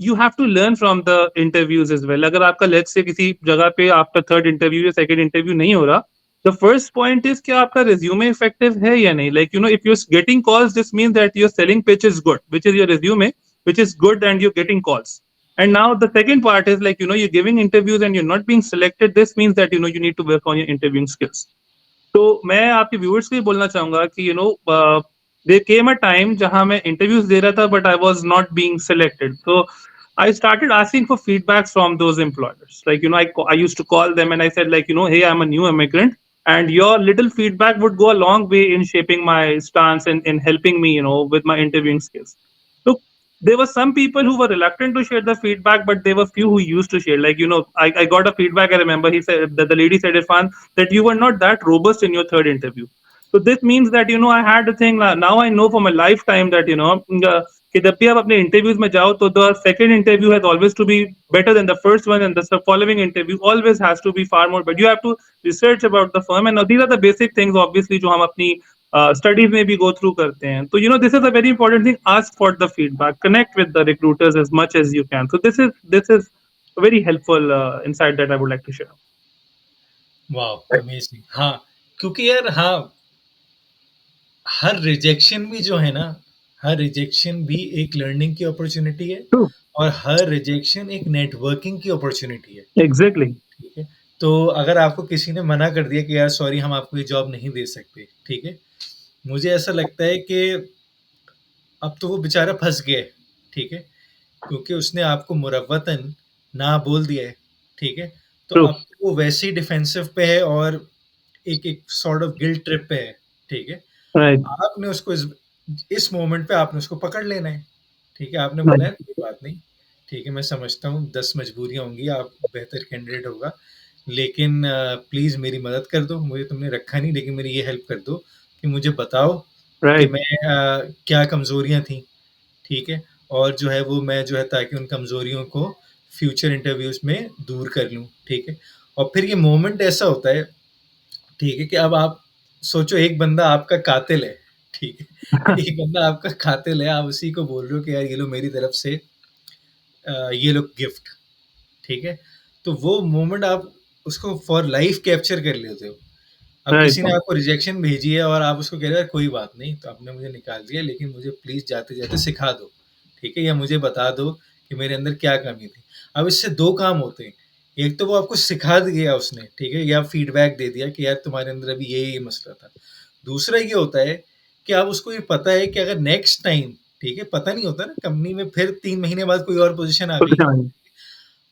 you have to learn from the interviews as well. अगर आपका लेट्स से किसी जगह पे आपका थर्ड इंटरव्यू या सेकंड इंटरव्यू नहीं हो रहा, the first point is कि आपका resume effective है या नहीं। Like if you're getting calls, this means that your selling pitch is good, which is your resume, which is good, and you're getting calls. And now the second part is like you're giving interviews and you're not being selected, this means that you need to work on your interviewing skills। तो मैं आपके viewers को ये बोलना चाहूंगा कि there came a time जहां मैं इंटरव्यूज दे रहा था, but I was not being selected. So I started asking for feedbacks from those employers. Like, I used to call them and I said, like, hey, I'm a new immigrant, and your little feedback would go a long way in shaping my stance and in helping me, with my interviewing skills. So there were some people who were reluctant to share the feedback, but there were few who used to share. Like, I got a feedback. I remember he said that the lady said, Irfan, that you were not that robust in your third interview. So this means that I had a thing. Now I know for my lifetime that कि जब भी आप अपने interviews में जाओ तो the second interview has always to be better than the first one, and the following interview always has to be far more, but you have to research about the firm, and these are the basic things obviously जो हम अपनी studies में भी go through करते हैं। तो this is a very important thing, ask for the feedback, connect with the recruiters as much as you can। So this is very helpful insight that I would like to share। वाह, amazing. हाँ, क्योंकि यार हाँ, हर rejection भी जो है ना, हर rejection भी एक लर्निंग की अपॉर्चुनिटी है True. और हर रिजेक्शन एक नेटवर्किंग की अपॉर्चुनिटी है। Exactly. ठीक है? तो अगर आपको किसी ने मना कर दिया कि यार सॉरी हम आपको ये जॉब नहीं दे सकते, ठीक है? मुझे ऐसा लगता है कि अब तो वो बेचारा फँस गया है, ठीक है? क्योंकि उसने आपको मुरव्वतन ना बोल दिया है, ठीक है? तो True. अब तो वो वैसे ही डिफेंसिव पे है और एक एक सॉर्ट ऑफ गिल्ट ट्रिप पे है, ठीक है? Right. आपने उसको इस मोमेंट पे आपने उसको पकड़ लेना है, ठीक है? आपने बोला Right. है कोई बात नहीं, ठीक है मैं समझता हूँ 10 मजबूरियाँ होंगी, आप बेहतर कैंडिडेट होगा, लेकिन प्लीज़ मेरी मदद कर दो, मुझे तुमने रखा नहीं लेकिन मेरी ये हेल्प कर दो कि मुझे बताओ कि Right. मैं क्या कमज़ोरियाँ थी, ठीक है? और जो है वो मैं जो है ताकि उन कमज़ोरियों को फ्यूचर इंटरव्यूज़ में दूर कर लूँ, ठीक है? और फिर ये मोमेंट ऐसा होता है, ठीक है, कि अब आप सोचो एक बंदा आपका कातिल है, ठीक है? एक बंदा आपका कातिल है, आप उसी को बोल रहे हो कि यार ये लो मेरी तरफ से ये लो गिफ्ट, ठीक है? तो वो मोमेंट आप उसको फॉर लाइफ कैप्चर कर लेते हो। अब Right. किसी ने आपको रिजेक्शन भेजी है और आप उसको कह रहे हो कोई बात नहीं, तो आपने मुझे निकाल दिया लेकिन मुझे प्लीज़ जाते-जाते सिखा दो, ठीक है? या मुझे बता दो कि मेरे अंदर क्या कमी थी। अब इससे 2 काम होते हैं, एक तो वो आपको सिखा दिया उसने, ठीक है? या फीडबैक दे दिया कि यार तुम्हारे अंदर अभी ये मसला था। दूसरा ये होता है कि अब उसको ये पता है कि अगर नेक्स्ट टाइम, ठीक है? पता नहीं होता ना कंपनी में फिर 3 महीने बाद कोई और पोज़ीशन आ गई, Right.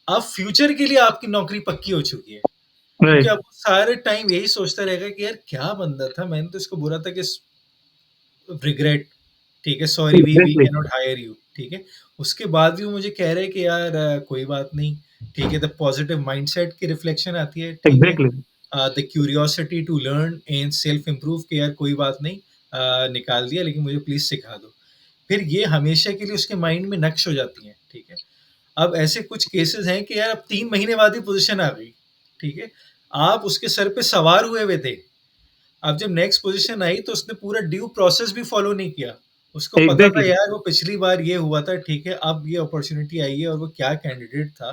अब फ्यूचर के लिए आपकी नौकरी पक्की हो चुकी है। क्योंकि Right. अब वो सारे टाइम यही सोचता रहेगा कि यार क्या बंदा था, मैंने तो इसको बोला था कि रिग्रेट, ठीक है, sorry we Exactly. Can not hire you, ठीक है। उसके बाद भी वो मुझे कह रहे हैं कि यार कोई बात नहीं, ठीक है, द पॉजिटिव माइंडसेट की रिफ्लेक्शन आती है, ठीक है, Exactly. The curiosity to learn and self improve कि यार कोई बात नहीं, निकाल दिया लेकिन मुझे प्लीज सिखा दो। फिर ये हमेशा के लिए उसके माइंड में नक्श हो जाती है, ठीक है। अब ऐसे कुछ केसेस हैं कि यार अब 3 महीने बाद ही पोजीशन आ गई, ठीक है, आप उसके सर पे सवार हुए हुए थे, अब जब नेक्स्ट पोजीशन आई तो उसने पूरा ड्यू प्रोसेस भी फॉलो नहीं किया। उसको पता था Exactly. यार वो पिछली बार ये हुआ था, ठीक है, अब ये अपॉर्च्युनिटी आई है और वो क्या कैंडिडेट था,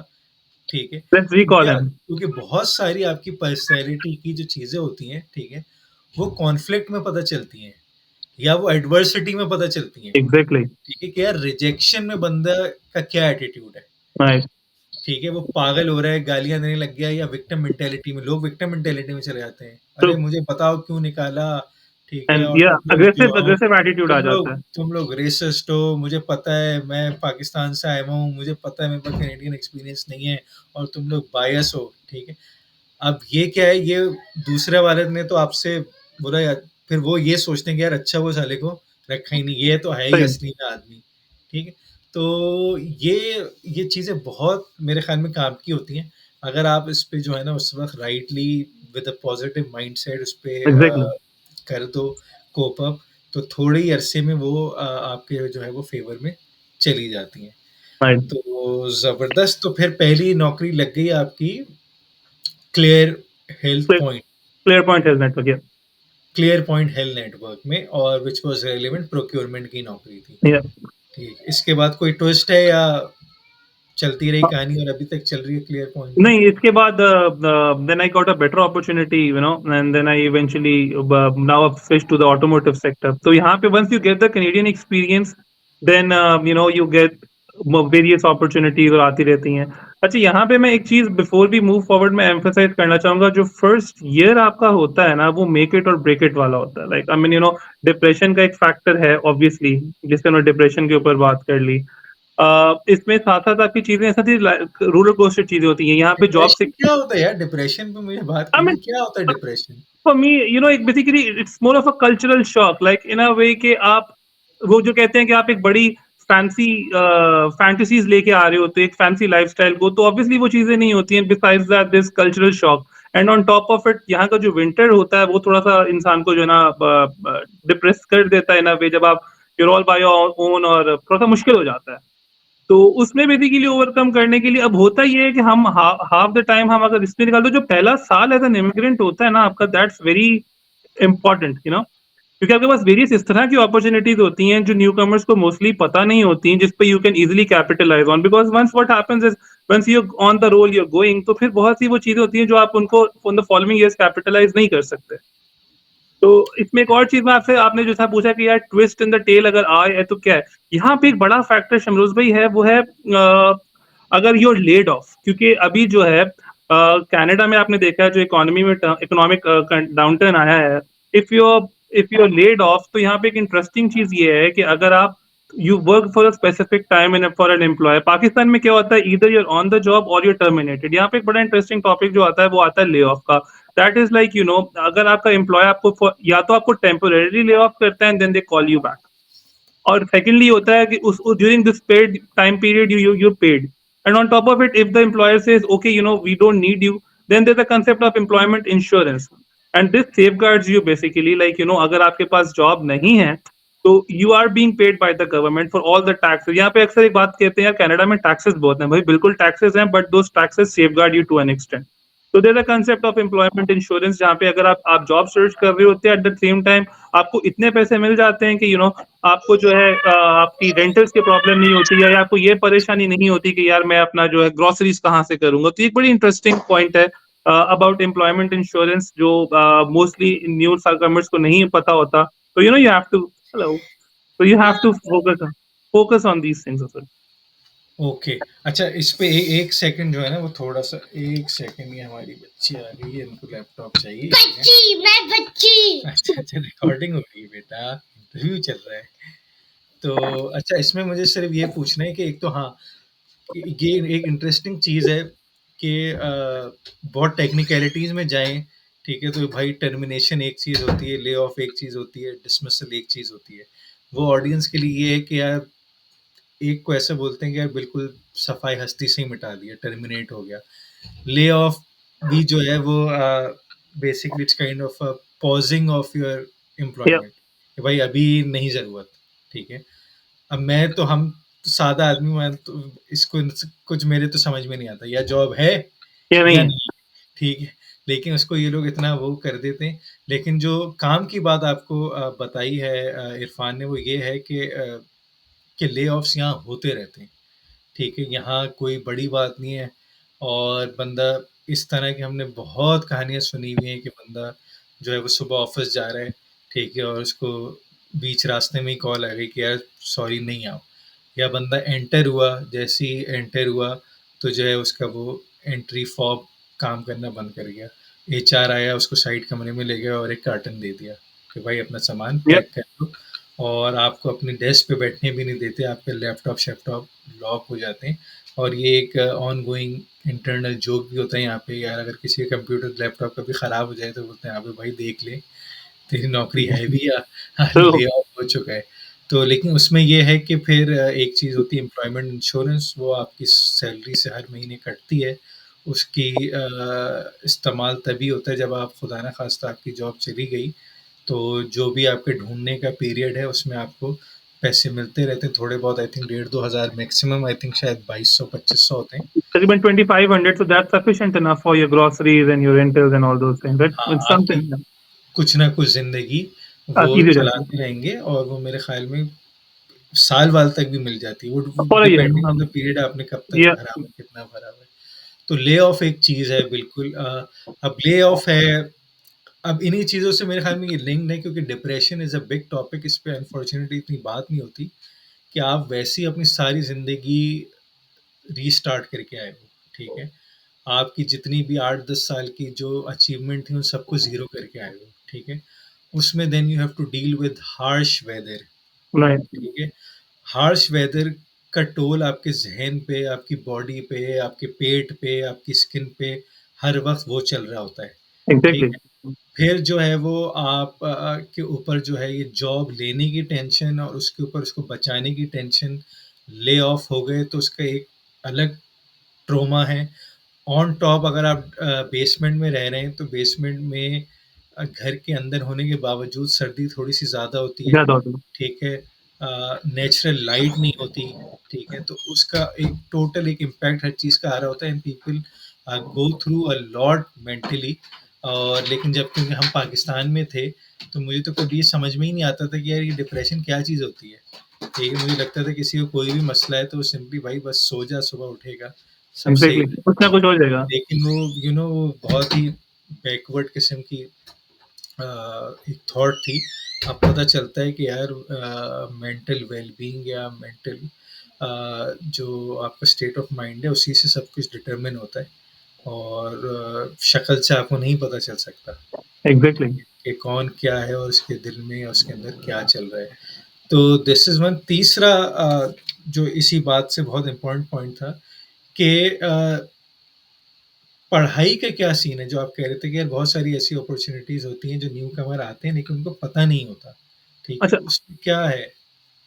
ठीक है। Let's recall him. क्योंकि बहुत सारी आपकी पर्सनैलिटी की जो चीज़ें होती हैं, ठीक है, वो कॉन्फ्लिक्ट में पता चलती हैं या वो एडवर्सिटी में पता चलती हैं, Exactly. ठीक है, कि यार रिजेक्शन में बंदा का क्या एटीट्यूड है। Right. ठीक है, वो पागल हो रहा है, गालियाँ देने लग गया या विक्टिम मेंटालिटी में, लोग विक्टिम मेंटालिटी में चले जाते हैं। अरे True. मुझे बताओ क्यों निकाला, ठीक है, And और yeah, तुम लोग जो aggressive हो, aggressive attitude आ जाता है. तुम लोग रेसिस्ट हो, मुझे पता है मैं पाकिस्तान से आया हूँ, मुझे पता है मेरे पास कैनेडियन एक्सपीरियंस नहीं है और तुम लोग बायस हो, ठीक है। अब ये क्या है, ये दूसरे वाले ने तो आपसे बोला यार, फिर वो ये सोचते हैं कि यार अच्छा वो साले को रखा ही नहीं, ये तो है ही सही. असली में आदमी, ठीक है। तो ये चीज़ें बहुत मेरे ख्याल में काम की होती हैं। अगर आप इस पे जो है ना उस वक़्त rightly with a positive mindset उस पे Exactly. कर दो कोप अप, तो थोड़े ही अरसे में वो आपके जो है वो फ़ेवर में चली जाती हैं। Right. तो ज़बरदस्त, तो फिर पहली नौकरी लग गई आपकी clear health Clear, point, clear point health network. Yeah. Clear point health network में, और व्हिच वाज़ रेलेवेंट प्रोक्योरमेंट की नौकरी थी। Yeah. ठीक, इसके बाद कोई ट्विस्ट है या चलती रही कहानी और अभी तक चल रही है क्लियर पॉइंट में? नहीं, इसके बाद then I got a better opportunity, and then I eventually now I've switched to the automotive sector. So यहाँ पे once you get the Canadian experience, then you get various opportunities और आती रहती हैं. अच्छा, यहाँ पे मैं एक चीज बिफोर भी मूव फॉरवर्ड में एम्फसाइज करना चाहूंगा. जो फर्स्ट ईयर आपका होता है ना, वो मेक इट और ब्रेक इट वाला होता है. लाइक आई मीन डिप्रेशन का एक फैक्टर है ऑब्वियसली, जिससे हमने डिप्रेशन के ऊपर बात कर ली. इसमें साथ-साथ आपकी चीज़ें ऐसा थी, रोलर कोस्टर चीज़ें होती हैं, यहाँ पे जॉब से. डिप्रेशन क्या होता है यार? डिप्रेशन पे मुझे बात आई कीजिए, मीन, क्या होता है डिप्रेशन? फॉर मी, एक basically it's more of a cultural shock, like in a way कि आप, वो जो कहते हैं कि आप एक बड़ी फैंसी फैंटेसीज लेके आ रहे होते हैं, एक फैंसी लाइफस्टाइल को, तो ऑब्वियसली वो चीज़ें नहीं होती हैं. Besides that this cultural shock, and on top of it यहाँ का जो विंटर होता है वो थोड़ा-सा इंसान को जो है ना डिप्रेस कर देता है इन अ वे, जब आप you are all by your own, और थोड़ा-सा मुश्किल हो जाता है. तो उसमें बेसिकली ओवरकम करने के लिए अब होता ये है कि हम हाफ द टाइम हम अगर इसमें निकाल दो, जो पहला साल एज एन इमिग्रेंट होता है ना आपका, दैट्स वेरी इंपॉर्टेंट, क्योंकि आपके पास वेरियस इस तरह की अपॉर्चुनिटीज होती हैं जो न्यू कमर्स को मोस्टली पता नहीं होती हैं, जिस पे you can easily capitalize on, because once what happens is, once you on the role you are going, तो फिर बहुत सी वो चीजें होती हैं जो आप उनको in the following years capitalize नहीं कर सकते. तो इसमें एक और चीज़ मैं आपसे आपने जैसा पूछा कि यार ट्विस्ट इन द टेल अगर आए तो क्या है? यहाँ पे एक बड़ा फैक्टर शमरोज़ भाई है वो है अगर यू आर लेड ऑफ क्योंकि अभी जो है कनाडा में आपने देखा है जो इकोनॉमी में इकोनॉमिक डाउनटर्न आया है, if you are laid off तो यहाँ पे एक इंटरेस्टिंग चीज़ ये है कि अगर आप you work for a specific time in for an employer Pakistan में क्या होता है either you are on the job और यू आर टर्मिनेटेड यहाँ पे एक बड़ा इंटरेस्टिंग टॉपिक जो आता है वो आता है ले ऑफ का that is like you know अगर आपका एम्प्लॉय आपको या तो आपको टेम्पोरेरी ले ऑफ करता है and then they call you back और सेकेंडली होता है कि उस during this paid time period you paid and on top of it if the employer says okay you know we don't need you then there the concept of employment insurance and this safeguards you basically like you know अगर आपके पास job नहीं है तो you are being paid by the government for all the taxes यहाँ पे अक्सर एक बात कहते हैं यार कनाडा में टैक्सेस बहुत हैं भाई बिल्कुल टैक्सेस हैं but those taxes safeguard you to an extent तो there the concept of employment insurance जहाँ पे अगर आप जॉब सर्च कर रहे होते हैं एट द सेम टाइम आपको इतने पैसे मिल जाते हैं कि यू नो आपको जो है आपकी रेंटल्स की प्रॉब्लम नहीं होती है या आपको ये परेशानी नहीं होती कि यार मैं अपना जो है ग्रोसरीज कहाँ से करूंगा तो एक बड़ी इंटरेस्टिंग पॉइंट है अबाउट एम्प्लॉयमेंट इंश्योरेंस जो मोस्टली न्यू कमर्स को नहीं पता होता तो you know you have to hello so you have to focus on these things as well. Okay, अच्छा इस पे एक सेकंड जो है ना वो थोड़ा-सा 1 सेकंड ये हमारी बच्ची आ गई है, इनको लैपटॉप चाहिए। बच्ची, मैं बच्ची। अच्छा, अच्छा रिकॉर्डिंग हो रही है बेटा, इंटरव्यू चल रहा है। तो अच्छा इसमें मुझे सिर्फ़ ये पूछना है कि एक तो हाँ, ये एक इंटरेस्टिंग चीज़ है कि बहुत टेक्निकैलिटीज़ में जाएँ, ठीक है? तो भाई टर्मिनेशन एक चीज़ होती है, ले ऑफ एक चीज़ होती है, डिसमिसल एक चीज़ होती है। वो ऑडियंस के लिए ये है कि यार एक को ऐसे बोलते हैं कि यार बिल्कुल सफाई हस्ती से ही मिटा दिया, टर्मिनेट हो गया। ले ऑफ भी जो है वो basically it's kind of a pausing of your Yeah, employment कि भाई अभी नहीं ज़रूरत, ठीक है? अब मैं तो हम सादा आदमी मैं तो इसको कुछ मेरे तो समझ में नहीं आता या जॉब है yeah नहीं या है नहीं, ठीक है? लेकिन उसको ये लोग इतना वो कर देते हैं। लेकिन जो काम की बात आपको बताई है इरफ़ान ने वो ये है कि ले-ऑफ्स यहाँ होते रहते हैं। ठीक है, यहाँ कोई बड़ी बात नहीं है और बंदा इस तरह की हमने बहुत कहानियाँ सुनी हुई हैं कि बंदा जो है वो सुबह ऑफ़िस जा रहा है, ठीक है? और उसको बीच रास्ते में ही कॉल आ गई कि यार सॉरी नहीं आओ या बंदा एंटर हुआ, जैसे ही एंटर हुआ तो जो है उसका वो एंट्री फ़ॉर्म काम करना बंद कर गया। एचआर आया, उसको साइड कमरे में ले गया और एक कार्टन दे दिया कि भाई अपना सामान yeah, पैक कर लो और आपको अपनी डेस्क पे बैठने भी नहीं देते, आपके लैपटॉप-शैपटॉप लॉक हो जाते हैं और ये एक ऑनगोइंग इंटरनल जोक भी होता है यहाँ पे यार अगर किसी का कंप्यूटर लैपटॉप कभी ख़राब हो जाए तो बोलते हैं, "अबे भाई देख ले, तेरी नौकरी है भी या true, ले ऑफ हो चुका है।" तो लेकिन उसमें ये है कि फिर एक चीज़ होती है एम्प्लॉयमेंट इंश्योरेंस वो आपकी सैलरी से हर महीने कटती है। उसकी इस्तेमाल तभी होता है जब आप खुदा ना ख़ास्ता आपकी जॉब चली गई, तो जो भी आपके ढूँढने का पीरियड है उसमें आपको पैसे मिलते रहते हैं थोड़े बहुत I think 1500 maximum I think शायद 2200-2500 होते हैं। तकरीबन 2500 so that's sufficient enough for your groceries and your rentals and all those things right हाँ, it's आपकी something कुछ ना कुछ ज़िंदगी वो easy हो जाती चलाते रहेंगे और वो मेरे ख़्याल में साल-वाल तक भी मिल जाती है। वो है for a year depending on the period आपने कब तक yeah भरा हुआ है, कितना भरा हुआ है। तो ले ऑफ एक चीज़ है बिल्कुल अब ले ऑफ है, अब इन्हीं चीज़ों से मेरे ख़्याल में ये लिंक्ड है क्योंकि depression is a big topic इस पे अनफॉर्च्यूनेटली इतनी बात नहीं होती कि आप वैसे ही अपनी सारी ज़िंदगी रीस्टार्ट करके आए हो, ठीक है? आपकी जितनी भी 8-10 साल की जो अचीवमेंट थी उन सबको ज़ीरो करके आए हो, ठीक है? उसमें then you have to deal with harsh weather, right ठीक है? हार्श वेदर का टोल आपके ज़हन पे, आपकी बॉडी पे, आपके पेट पे, आपकी स्किन पे हर वक़्त वो चल रहा होता है, ठीक exactly है? फिर जो है वो आप के ऊपर जो है ये जॉब लेने की टेंशन और उसके ऊपर उसको बचाने की टेंशन, ले ऑफ हो गए तो उसका एक अलग ट्रॉमा है। ऑन टॉप अगर आप बेसमेंट में रह रहे हैं तो बेसमेंट में घर के अंदर होने के बावजूद सर्दी थोड़ी-सी ज़्यादा होती है, ज्यादा होता है ठीक है? नेचुरल लाइट नहीं होती, ठीक है? तो उसका एक टोटल एक इम्पैक्ट हर चीज़ का आ रहा होता है and people go through a lot mentally और लेकिन जब क्योंकि हम पाकिस्तान में थे, तो मुझे तो कभी ये समझ में ही नहीं आता था कि यार ये डिप्रेशन क्या चीज़ होती है? ठीक है, मुझे लगता था किसी को कोई भी मसला है तो वो सिंपली भाई बस सो जा, सुबह उठेगा, सब सही exactly हो कुछ ना कुछ हो जाएगा लेकिन वो वो बहुत ही बैकवर्ड किस्म की एक थॉट थी। अब पता चलता है कि यार मेंटल वेल-बीइंग या मेंटल जो आपका स्टेट ऑफ माइंड है उसी से सब कुछ डिटरमिन होता है और शक्ल से आपको नहीं पता चल सकता एग्जैक्टली। कि कौन क्या है और उसके दिल में या उसके अंदर क्या चल रहा है। तो दिस इज़ वन। तीसरा जो इसी बात से बहुत इम्पोर्टेंट पॉइंट था कि पढ़ाई का क्या सीन है? जो आप कह रहे थे कि यार बहुत सारी ऐसी अपॉर्च्युनिटीज़ होती हैं जो न्यू कमर आते हैं लेकिन उनको पता नहीं होता, ठीक है? अच्छा, उसमें क्या है?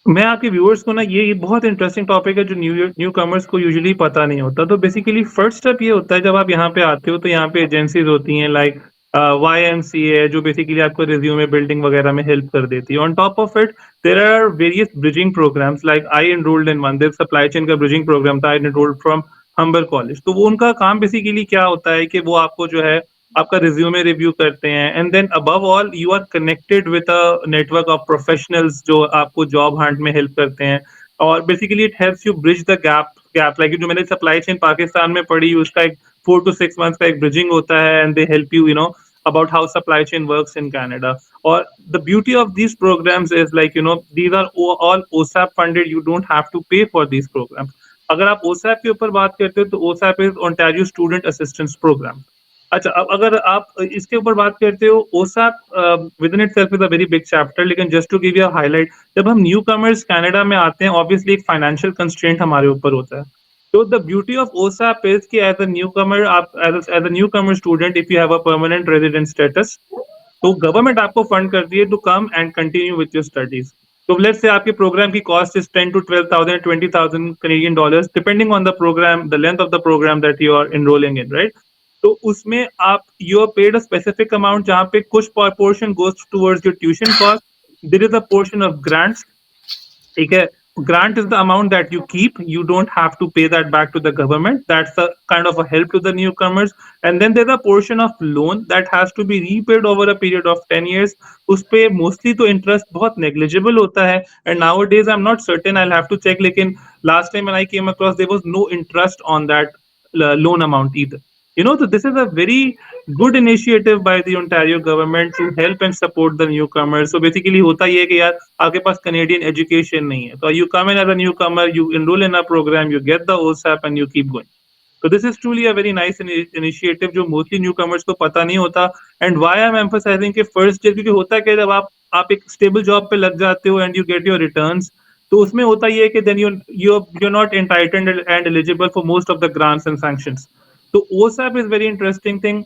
मैं आपके व्यूअर्स को ना, ये बहुत इंटरेस्टिंग टॉपिक है जो न्यू कमर्स को यूजुअली पता नहीं होता। तो बेसिकली फर्स्ट स्टेप ये होता है, जब आप यहाँ पे आते हो तो यहाँ पे एजेंसीज होती हैं लाइक YMCA, जो बेसिकली आपको रिज्यूमे बिल्डिंग वगैरह में हेल्प कर देती है। On top of it there are various bridging programs, like I enrolled in one, there supply chain का ब्रिजिंग प्रोग्राम था, I enrolled from Humber college. तो वो उनका काम बेसिकली क्या होता है कि वो आपको जो है आपका रिज्यूमे रिव्यू करते हैं, and then above all you are connected with a network of professionals जो आपको जॉब हंट में हेल्प करते हैं। और basically it helps you bridge the gap like जो मैंने सप्लाई चेन पाकिस्तान में पढ़ी, उसका एक 4 to 6 months का एक ब्रिजिंग होता है, and they help you, about how supply chain works in Canada. Or the beauty of these programs is, like, these are all OSAP funded. You don't have to pay for these programs. अगर आप OSAP के ऊपर बात करते हो तो OSAP is Ontario Student Assistance Program. अच्छा, अब अगर आप इसके ऊपर बात करते हो, OSAP within itself is a very big chapter, लेकिन just to give you a highlight, जब हम न्यू कमर्स कनाडा में आते हैं, ऑब्वियसली एक फाइनेंशियल कंस्ट्रेंट हमारे ऊपर होता है। तो the beauty of OSAP is कि एज अ न्यू कमर, आप as a newcomer student, if you have a permanent resident status, तो गवर्नमेंट आपको फंड करती है to come and continue with your studies. तो लेट्स से आपके program की cost is 10 to 12,000, $20,000 depending on the program, the length of the program that you are enrolling in, right? तो उसमें आप, you are paid a specific amount, जहां पे कुछ portion goes towards your tuition cost. There is a portion of grants, ठीक है? Grant is the amount that you keep. You don't have to pay that back to the government. That's a kind of a help to the newcomers. And then there's a portion of loan that has to be repaid over a period of 10 years. उस पे mostly तो interest बहुत negligible होता है, and nowadays I'm not certain, I'll have to check, लेकिन last time when I came across there was no interest on that loan amount either. So this is a very good initiative by the Ontario government to help and support the newcomers. So basically होता ये है कि यार आपके पास Canadian education नहीं है, तो you come in as a newcomer, you enroll in a program, you get the OSAP, and you keep going. So this is truly a very nice initiative जो mostly newcomers को पता नहीं होता. And why I'm emphasizing कि first year, क्योंकि होता है कि जब आप एक stable job पे लग जाते हो and you get your returns, तो उसमें होता ये है कि then you're not entitled and eligible for most of the grants and sanctions. तो OSAP is very interesting thing.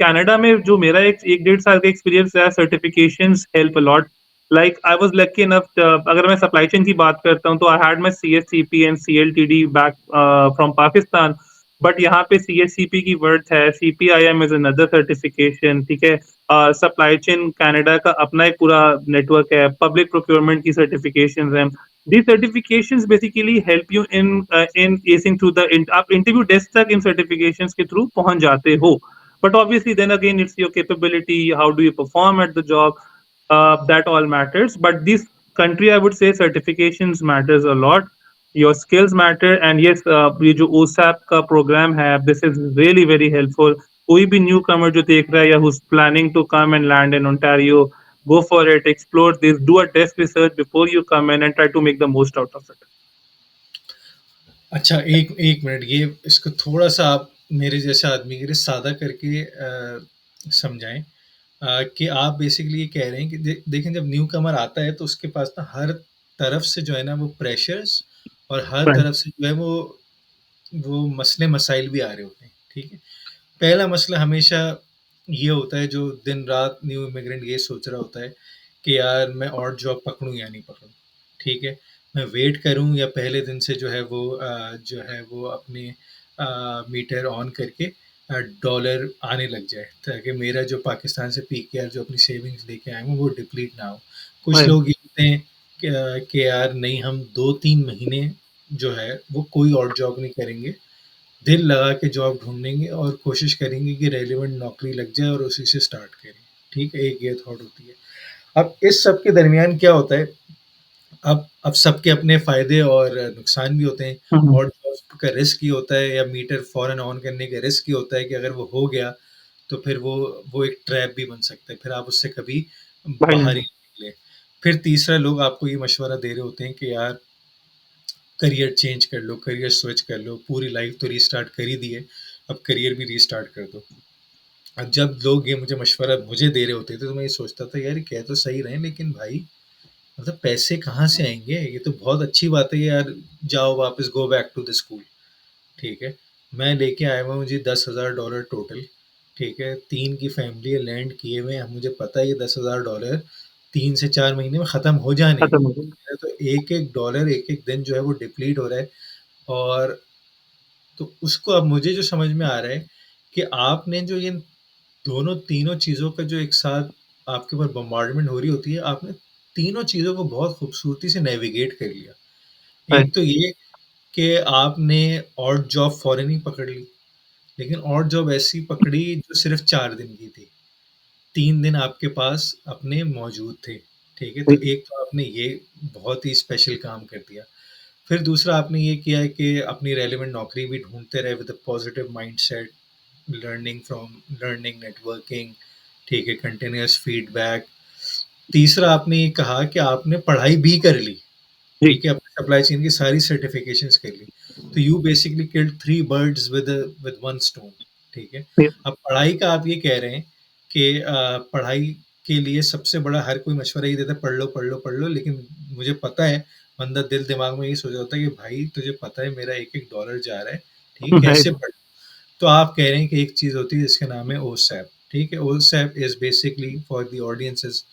Canada में जो मेरा एक 1.5 साल का एक्सपीरियंस है, certifications help a lot. Like I was lucky enough, अगर मैं सप्लाई चेन की बात करता हूँ, तो I had my CSCP and CLTD back from Pakistan. But यहाँ पे CSCP की वर्थ है, CPIM इज अनदर सर्टिफिकेशन, ठीक है? सप्लाई चेन कनाडा का अपना एक पूरा नेटवर्क है, पब्लिक प्रोक्योरमेंट की सर्टिफिकेशन है। These certifications basically help you in acing through the आप इंटरव्यू डेस्क तक इन सर्टिफिकेशंस के थ्रू पहुंच जाते हो। But obviously then again it's your capability, how do you perform at the job, that all matters. But this country, I would say, certifications matters a lot. Your skills matter, and yes, ये जो OSAP का program है, this is really very helpful. कोई भी newcomer जो देख रहा है या who's planning to come and land in Ontario, go for it, explore this, do a desk research before you come in, and try to make the most out of it. अच्छा, एक एक minute, ये इसको थोड़ा-सा आप मेरे जैसे आदमी के लिए सादा करके समझाएँ। कि आप बेसिकली ये कह रहे हैं कि देखें, जब न्यू कमर आता है तो उसके पास ना हर तरफ से जो है ना वो प्रेशर्स और हर Right. तरफ से जो है वो मसले मसाइल भी आ रहे होते हैं, ठीक है? पहला मसला हमेशा ये होता है, जो दिन रात न्यू इमिग्रेंट ये सोच रहा होता है कि यार मैं और जॉब पकड़ूँ या नहीं पकड़ूँ, ठीक है? मैं वेट करूँ या पहले दिन से जो है वो अपने मीटर ऑन करके डॉलर आने लग जाए, ताकि मेरा जो पाकिस्तान से पीकेआर जो अपनी सेविंग्स लेके आए हूँ वो डिप्लीट ना हो। कुछ Right. लोग ये होते हैं कि यार नहीं, हम 2-3 महीने जो है वो कोई और जॉब नहीं करेंगे, दिल लगा के जॉब ढूँढेंगे और कोशिश करेंगे कि रेलेवेंट नौकरी लग जाए और उसी से स्टार्ट करें, ठीक है? एक ये थॉट होती है। अब इस सब के दरमियान क्या होता है, अब सबके अपने फ़ायदे और नुकसान भी होते हैं। Mhm. और जॉब का रिस्क ये होता है या मीटर फ़ौरन ऑन करने का रिस्क ये होता है कि अगर वो हो गया, तो फिर वो एक ट्रैप भी बन सकता है, फिर आप उससे कभी भाई बाहर ही नहीं निकले। फिर तीसरा, लोग आपको ये मशवरा दे रहे होते हैं कि यार करियर चेंज कर लो, करियर स्विच कर लो, पूरी लाइफ तो रीस्टार्ट कर ही दी है, अब करियर भी रीस्टार्ट कर दो। अब जब लोग ये मुझे मशवरा मुझे दे रहे होते थे, तो मैं ये सोचता था यार, ये कह तो सही रहे हैं, लेकिन भाई मतलब पैसे कहाँ से आएँगे? ये तो बहुत अच्छी बात है यार, जाओ वापस go back to the school, ठीक है। मैं लेके आया हुआ हूँ जी $10,000 टोटल, ठीक है। 3 की फैमिली है, लैंड किए हुए हैं, मुझे पता है ये $10,000 3 से 4 महीने में ख़त्म हो जाने हैं। खत्म हो गया। मेरा तो एक-एक डॉलर, एक-एक दिन जो है वो डिप्लीट हो रहा है। और तो उसको अब मुझे जो समझ में आ रहा है कि आपने जो ये दोनों तीनों चीज़ों का जो एक साथ आपके ऊपर बॉम्बार्डमेंट हो रही होती है, आपने तीनों चीज़ों को बहुत खूबसूरती से नेविगेट कर लिया। राइट। एक तो ये कि आपने ऑड जॉब फ़ौरन ही पकड़ ली, लेकिन ऑड जॉब ऐसी पकड़ी जो सिर्फ़ 4 दिन की थी। 3 दिन आपके पास अपने मौजूद थे, ठीक है? तो जी। एक तो आपने ये बहुत ही स्पेशल काम कर दिया। फिर दूसरा आपने ये किया है कि अपनी रेलेवेंट नौकरी भी ढूँढते रहे with a positive mindset, learning, networking, ठीक है, कंटीन्यूअस फीडबैक। तीसरा आपने ये कहा कि आपने पढ़ाई भी कर ली, जी। ठीक है, आपने सप्लाई चेन की सारी सर्टिफ़िकेशंस कर ली। तो you basically killed 3 birds with 1 stone, ठीक है। ये- अब पढ़ाई का आप ये कह रहे हैं कि पढ़ाई के लिए सबसे बड़ा हर कोई मशवरा ये देता है, पढ़ लो, पढ़ लो, पढ़ लो, लेकिन मुझे पता है, बंदा दिल दिमाग में ये सोच रहा होता है कि भाई तुझे पता है मेरा एक-एक डॉलर जा रहा है, ठीक है, राइट। कैसे पढ़। तो आप कह रहे हैं कि एक चीज़ होती है जिसका नाम है ओसैप, ठीक है। OSAP is basically for the audiences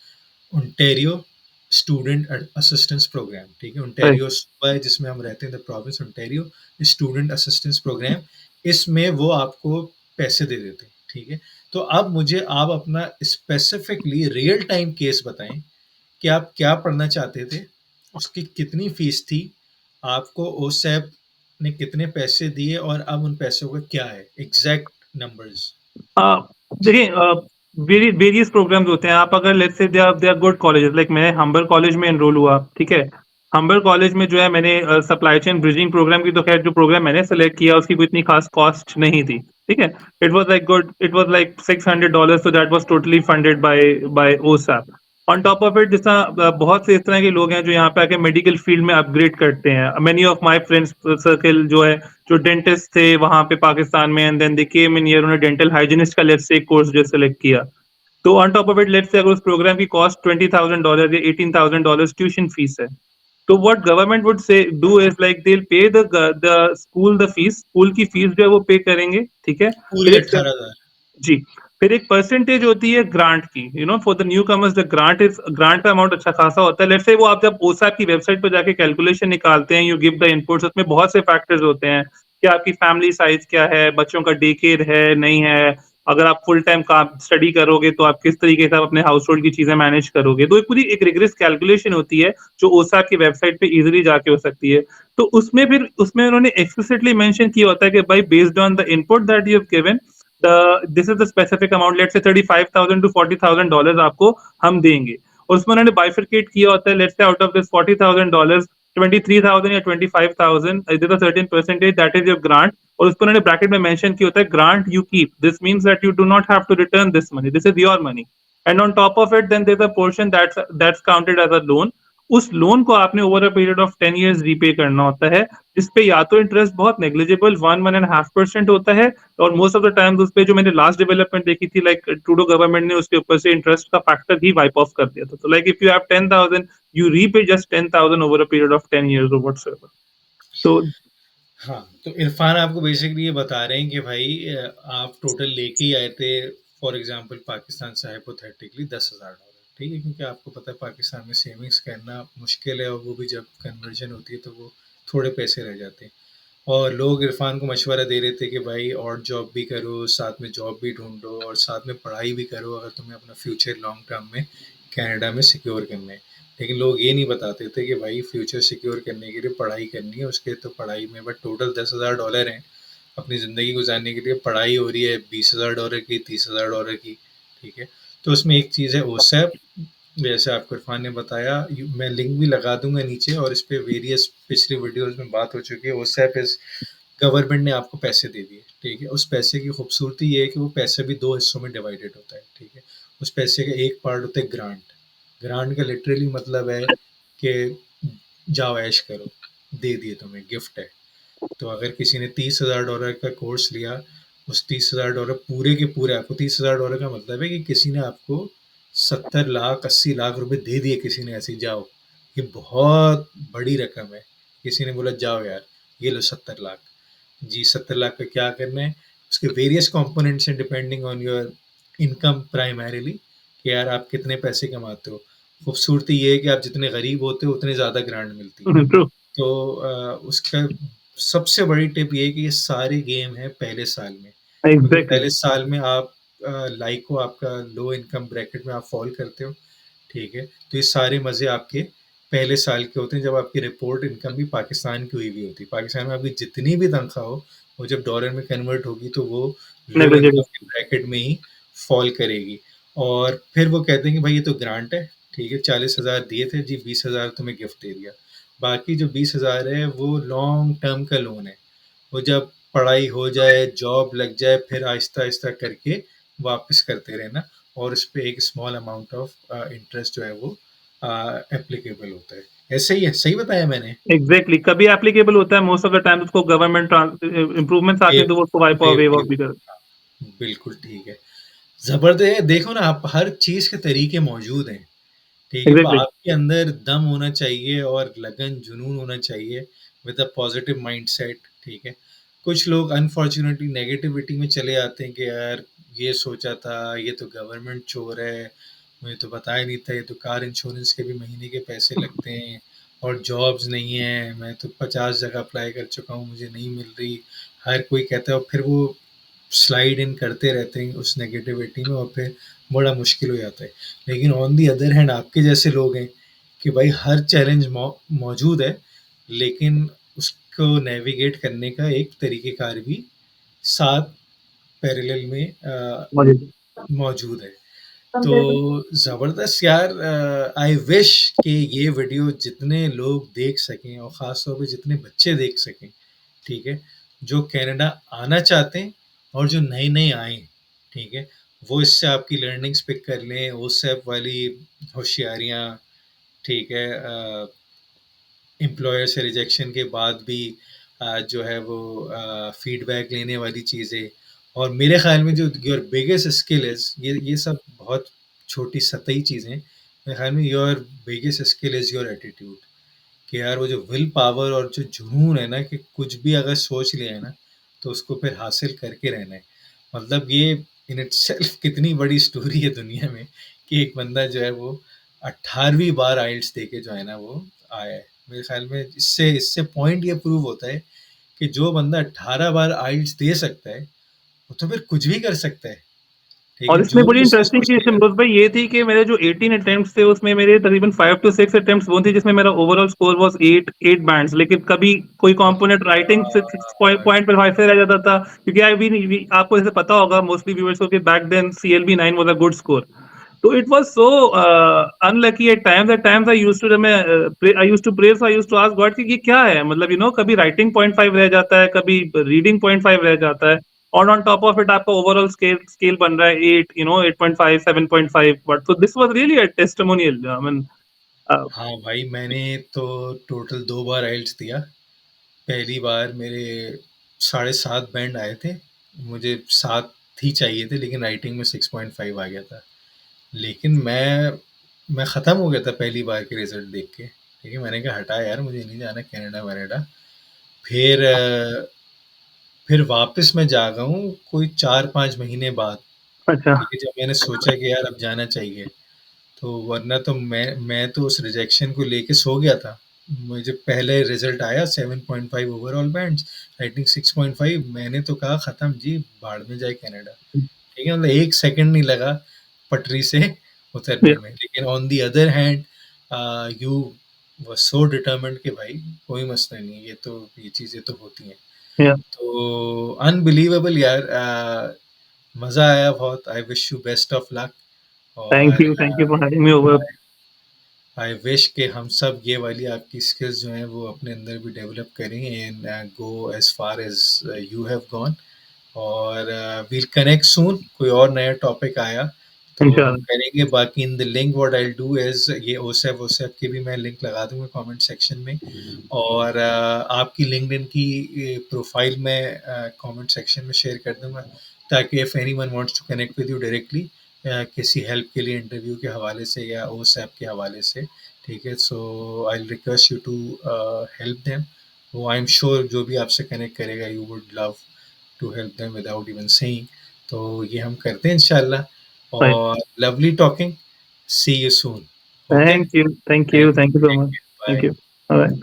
Ontario student assistance program, ठीक है। राइट। ओंटारियो सूबा है जिसमें हम रहते हैं, the province Ontario, student assistance program. इसमें वो आपको पैसे दे देते हैं, ठीक है। तो अब मुझे आप अपना स्पेसिफिकली रियल टाइम केस बताएं कि आप क्या पढ़ना चाहते थे, उसकी कितनी फीस थी, आपको ओसैप ने कितने पैसे दिए, और अब उन पैसों का क्या है एग्जैक्ट नंबर्स। अ, देखिए, वेरियस प्रोग्राम्स होते हैं। आप अगर let's say they are good colleges, like मैं हम्बर कॉलेज में एनरोल हुआ, ठीक है। हम्बर कॉलेज में जो है मैंने सप्लाई चेन ब्रिजिंग प्रोग्राम की, तो खैर जो प्रोग्राम मैंने सेलेक्ट किया उसकी कोई इतनी खास कॉस्ट नहीं थी, ठीक है। It was like $600, so that was totally funded by OSAP. On top of it, जितना बहुत से इस तरह के लोग हैं जो यहाँ पे आके मेडिकल फील्ड में अपग्रेड करते हैं। Many of my friends circle जो है, जो डेंटिस्ट थे वहां पे पाकिस्तान में, and then they came in here, उन्होंने डेंटल हाइजीनिस्ट का लेट्स से कोर्स जो सेलेक्ट किया। तो on top of it, let's say अगर उस प्रोग्राम की कॉस्ट $20,000 या $18,000 ट्यूशन फीस है, तो what government would say do is like they pay the school the fees, school की फीस जो है वो पे करेंगे, ठीक है। पूरी फिर एक 18,000। जी, फिर एक परसेंटेज होती है ग्रांट की, for the new commerce the grant का अमाउंट अच्छा खासा होता है। लेट्स से वो आप जब ओसैप की वेबसाइट पर जाके कैलकुलेशन निकालते हैं, यू गिव द इनपुट्स, उसमें बहुत से फैक्टर्स होते हैं कि आपकी फैमिली साइज क्या है, बच्चों का डे केयर है नहीं है, अगर आप फुल टाइम काम स्टडी करोगे तो आप किस तरीके से आप अपने हाउस होल्ड की चीजें मैनेज करोगे। तो एक पूरी एक रिग्रेस कैलकुलेशन होती है जो ओसैप की वेबसाइट पे इजीली जाके हो सकती है। तो उसमें उन्होंने एक्सप्लिसिटली मेंशन किया होता है कि भाई based on the input that you have given, this is the specific amount, let's say $35,000 to $40,000 आपको हम देंगे। और उसमें उन्होंने बाइफरकेट किया होता है, let's say out of this $40,000, 23,000 या 25,000 is the certain percentage that is your grant. और उसको उन्होंने ब्रैकेट में मेंशन किया होता है, grant you keep, this means that you do not have to return this money, this is your money. And on top of it, then there a portion that's counted as a loan. उस loan को आपने over a period of 10 years repay करना होता है, जिसपे या तो interest बहुत नेग्लिजिबल 1-1.5% होता है, और मोस्ट ऑफ द टाइम्स उस पे जो मैंने लास्ट डेवलपमेंट देखी थी, लाइक ट्रूडो गवर्नमेंट ने उसके ऊपर से इंटरेस्ट का फैक्टर ही वाइप ऑफ कर दिया था। तो like if you have 10,000, you repay just 10,000 over a period of 10 years or whatsoever. तो हाँ, तो इरफान आपको बेसिकली ये बता रहे हैं कि भाई आप टोटल लेके ही आए थे, फॉर एग्जांपल पाकिस्तान से हाइपोथेटिकली $10,000, ठीक है, क्योंकि आपको पता है पाकिस्तान में सेविंग्स करना मुश्किल है, और वो भी जब कन्वर्जन होती है तो वो थोड़े पैसे रह जाते हैं। और लोग इरफान को मशवरा दे रहे थे कि भाई और जॉब भी करो, साथ में जॉब भी ढूंढो, और साथ में पढ़ाई भी करो, अगर तुम्हें अपना फ्यूचर लॉन्ग टर्म में कनाडा में सिक्योर करना है। लेकिन लोग ये नहीं बताते थे कि भाई फ्यूचर सिक्योर करने के लिए पढ़ाई करनी है, उसके तो पढ़ाई में बट टोटल $10,000 हैं अपनी ज़िंदगी गुजारने के लिए। पढ़ाई हो रही है $20,000 की, $30,000 की, ठीक है। तो उसमें एक चीज़ है ओसैप, जैसे आपको इरफान ने बताया, मैं लिंक भी लगा दूंगा नीचे, और इस पे वेरियस पिछली वीडियोस में बात हो चुकी है। ओसैप इज़ गवर्नमेंट ने आपको पैसे दे दिए, ठीक है? उस पैसे की खूबसूरती ये है कि वो पैसे भी 2 हिस्सों में डिवाइडेड होता है, ठीक है? उस पैसे का एक पार्ट होता है ग्रांट। ग्रांट का लिटरली मतलब है कि जाओ ऐश करो, दे दिए तुम्हें, गिफ्ट है। तो अगर किसी ने $30,000 का कोर्स लिया, उस $30,000 पूरे के पूरे आपको $30,000 का मतलब है कि किसी ने आपको 70 लाख, 80 लाख रुपए दे दिए किसी ने ऐसे ही जाओ। ये बहुत बड़ी रकम है। किसी ने बोला जाओ यार, ये लो 70 लाख। जी 70 लाख का क्या करना है? उसके वेरियस कंपोनेंट्स हैं depending on your income primarily कि यार आप कितने पैसे कमाते हो। खूबसूरती ये है कि आप जितने गरीब होते हो उतने ज़्यादा ग्रांट मिलती है। ट्रू। तो उसका सबसे बड़ी टिप ये है कि ये सारे गेम हैं पहले साल में, क्योंकि एग्जैक्टली। पहले साल में आप लाइक को आपका लो इनकम ब्रैकेट में आप फॉल करते हो, ठीक है? तो ये सारे मज़े आपके पहले साल के होते हैं जब आपकी रिपोर्ट इनकम भी पाकिस्तान की हुई हुई होती है। पाकिस्तान में आपकी जितनी भी तनख्वाह हो, वो जब डॉलर में कन्वर्ट होगी तो वो लो इनकम नेग्लिजिबल। के ब्रैकेट में ही फॉल करेगी। और फिर वो कहते हैं कि भाई ये तो ग्रांट है, ठीक है? 40,000 दिए थे जी, 20,000 तुम्हें गिफ्ट दे दिया। बाकी जो 20,000 है वो लॉन्ग टर्म का लोन है। वो जब पढ़ाई हो जाए, जॉब लग जाए, फिर आहिस्ता-आहिस्ता करके वापस करते रहना और उस पे एक स्मॉल अमाउंट ऑफ इंटरेस्ट जो है वो एप्लीकेबल होता है। ऐसे ही है, सही बताया मैंने? एग्जैक्टली, कभी एप्लीकेबल होता है, मोस्ट ऑफ द टाइम उसको गवर्नमेंट इम्प्रूवमेंट्स आते वेव हैं तो वो उसको वाइप वेव वेव के ऑफ भी कर। हाँ, बिल्कुल ठीक है। ज़बरदस्त है, देखो ना आप हर चीज़ के तरीके मौजूद हैं। ठीक है, एग्जैक्टली। आपके अंदर दम होना चाहिए और लगन, जुनून होना चाहिए विद अ पॉजिटिव माइंडसेट, ठीक है? कुछ लोग अनफॉर्च्यूनेटली नेगेटिविटी में चले आते हैं कि यार ये सोचा था, ये तो गवर्नमेंट चोर है, मुझे तो बताया नहीं था, ये तो कार इंश्योरेंस के भी महीने के पैसे लगते हैं और जॉब्स नहीं है, मैं तो 50 जगह अप्लाई कर चुका हूँ, मुझे नहीं मिल रही। हर कोई कहता है और फिर वो स्लाइड इन करते रहते हैं उस नेगेटिविटी में और फिर बड़ा मुश्किल हो जाता है। लेकिन ऑन दी अदर हैंड आपके जैसे लोग हैं कि भाई हर चैलेंज मौजूद है, लेकिन उसको नेविगेट करने का एक तरीक़ेकार भी साथ पैरेलल में मौजूद है। तो ज़बरदस्त यार, आई विश कि ये वीडियो जितने लोग देख सकें और ख़ास तौर पे जितने बच्चे देख सकें, ठीक है? जो कनाडा आना चाहते हैं और जो नए-नए आए हैं, ठीक है? वो इससे आपकी लर्निंग्स पिक कर लें, ओसेप वाली होशियारियाँ, ठीक है? एम्प्लॉयर से रिजेक्शन के बाद भी जो है वो फीडबैक लेने वाली चीज़ें और मेरे ख़्याल में जो योर बिगेस्ट स्किल इज़ ये सब बहुत छोटी सतही चीज़ें हैं। मेरे ख़्याल में your biggest skill is your attitude कि यार वो जो विल पावर और जो जुनून है ना कि कुछ भी अगर सोच लिया है ना, तो उसको फिर हासिल करके रहना है। मतलब ये इन इटसेल्फ कितनी बड़ी स्टोरी है दुनिया में कि एक बंदा जो है वो 18वीं बार आइल्स देके जो है ना वो आया है। मेरे ख़्याल में इससे इससे पॉइंट ये प्रूव होता है कि जो बंदा 18 बार आइल्स दे सकता है, वो तो फिर कुछ भी कर सकता है। ठीक और है? इसमें जो बड़ी भी उसने इंटरेस्टिंग सोच चीज़ लिया। सिमरोज़ भाई ये थी कि मेरे जो 18 अटेम्प्ट्स थे उसमें मेरे तकरीबन 5 टू 6 अटेम्प्ट्स वो थे जिसमें मेरा ओवरऑल स्कोर वाज़ 8 बैंड्स, लेकिन कभी कोई कंपोनेंट राइटिंग से 6 पॉइंट पर 5 से रह जाता था क्योंकि आई वी आपको जैसे पता होगा मोस्टली व्यूअर्स को कि back then CLB 9 was a good score. तो it was so unlucky at times I used to pray, so I used to ask God कि ये क्या है? मतलब कभी राइटिंग 0.5 रह जाता है, कभी रीडिंग 0.5 रह जाता है और ऑन टॉप ऑफ इट आपका ओवरऑल स्केल स्केल बन रहा है 8, 8.5, 7.5, but so this was really a testimonial. I mean, uh, हाँ भाई, मैंने तो टोटल 2 बार आइल्स दिया। पहली बार मेरे 7.5 बैंड आए थे। मुझे 7 ही चाहिए थे लेकिन राइटिंग में 6.5 आ गया था। लेकिन मैं ख़त्म हो गया था पहली बार के रिज़ल्ट देख के, ठीक है? मैंने कहा हटा यार मुझे नहीं जाना कनाडा-वनाडा। फिर फिर वापस मैं जागा हूँ कोई 4-5 महीने बाद, अच्छा। ठीक है? जब मैंने सोचा कि यार अब जाना चाहिए। तो वरना तो मैं तो उस रिजेक्शन को लेके सो गया था। मुझे पहले रिज़ल्ट आया 7.5 ओवरऑल बैंड्स, राइटिंग 6.5, मैंने तो कहा खत्म जी, भाड़ में जाए कनाडा। ठीक है? मतलब 1 सेकंड नहीं लगा पटरी से उतरने Yeah, में। लेकिन on the other hand you were so determined कि भाई कोई मसला नहीं है, ये चीज़ें तो होती हैं। yeah. तो अनबिलीवेबल यार, मज़ा आया बहुत। I wish you best of luck और Thank you for having me over. I wish कि हम सब ये वाली आपकी स्किल्स जो हैं वो अपने अंदर भी डेवलप करें and go as far as you have gone. और वील कनेक्ट सून, कोई और नया टॉपिक आया तो हम इंशाल्लाह। करेंगे। बाकी in the link what I will do is ये ओसेफ वोसेफ की भी मैं लिंक लगा दूँगा कमेंट सेक्शन में, और आपकी लिंक्डइन की प्रोफाइल में कमेंट सेक्शन में शेयर कर दूँगा, ताकि if anyone wants to connect with you directly किसी हेल्प के लिए इंटरव्यू के हवाले से या ओसेफ के हवाले से, ठीक है? So I will request you to help them. वो आई एम श्योर जो भी आपसे कनेक्ट करेगा you would love to help them without even saying. तो ये हम करते हैं इंशाल्लाह। Right. और lovely talking, see you soon. Okay, Thank you. Thank thank you. Thank you so you, much. Thank bye. you. All right.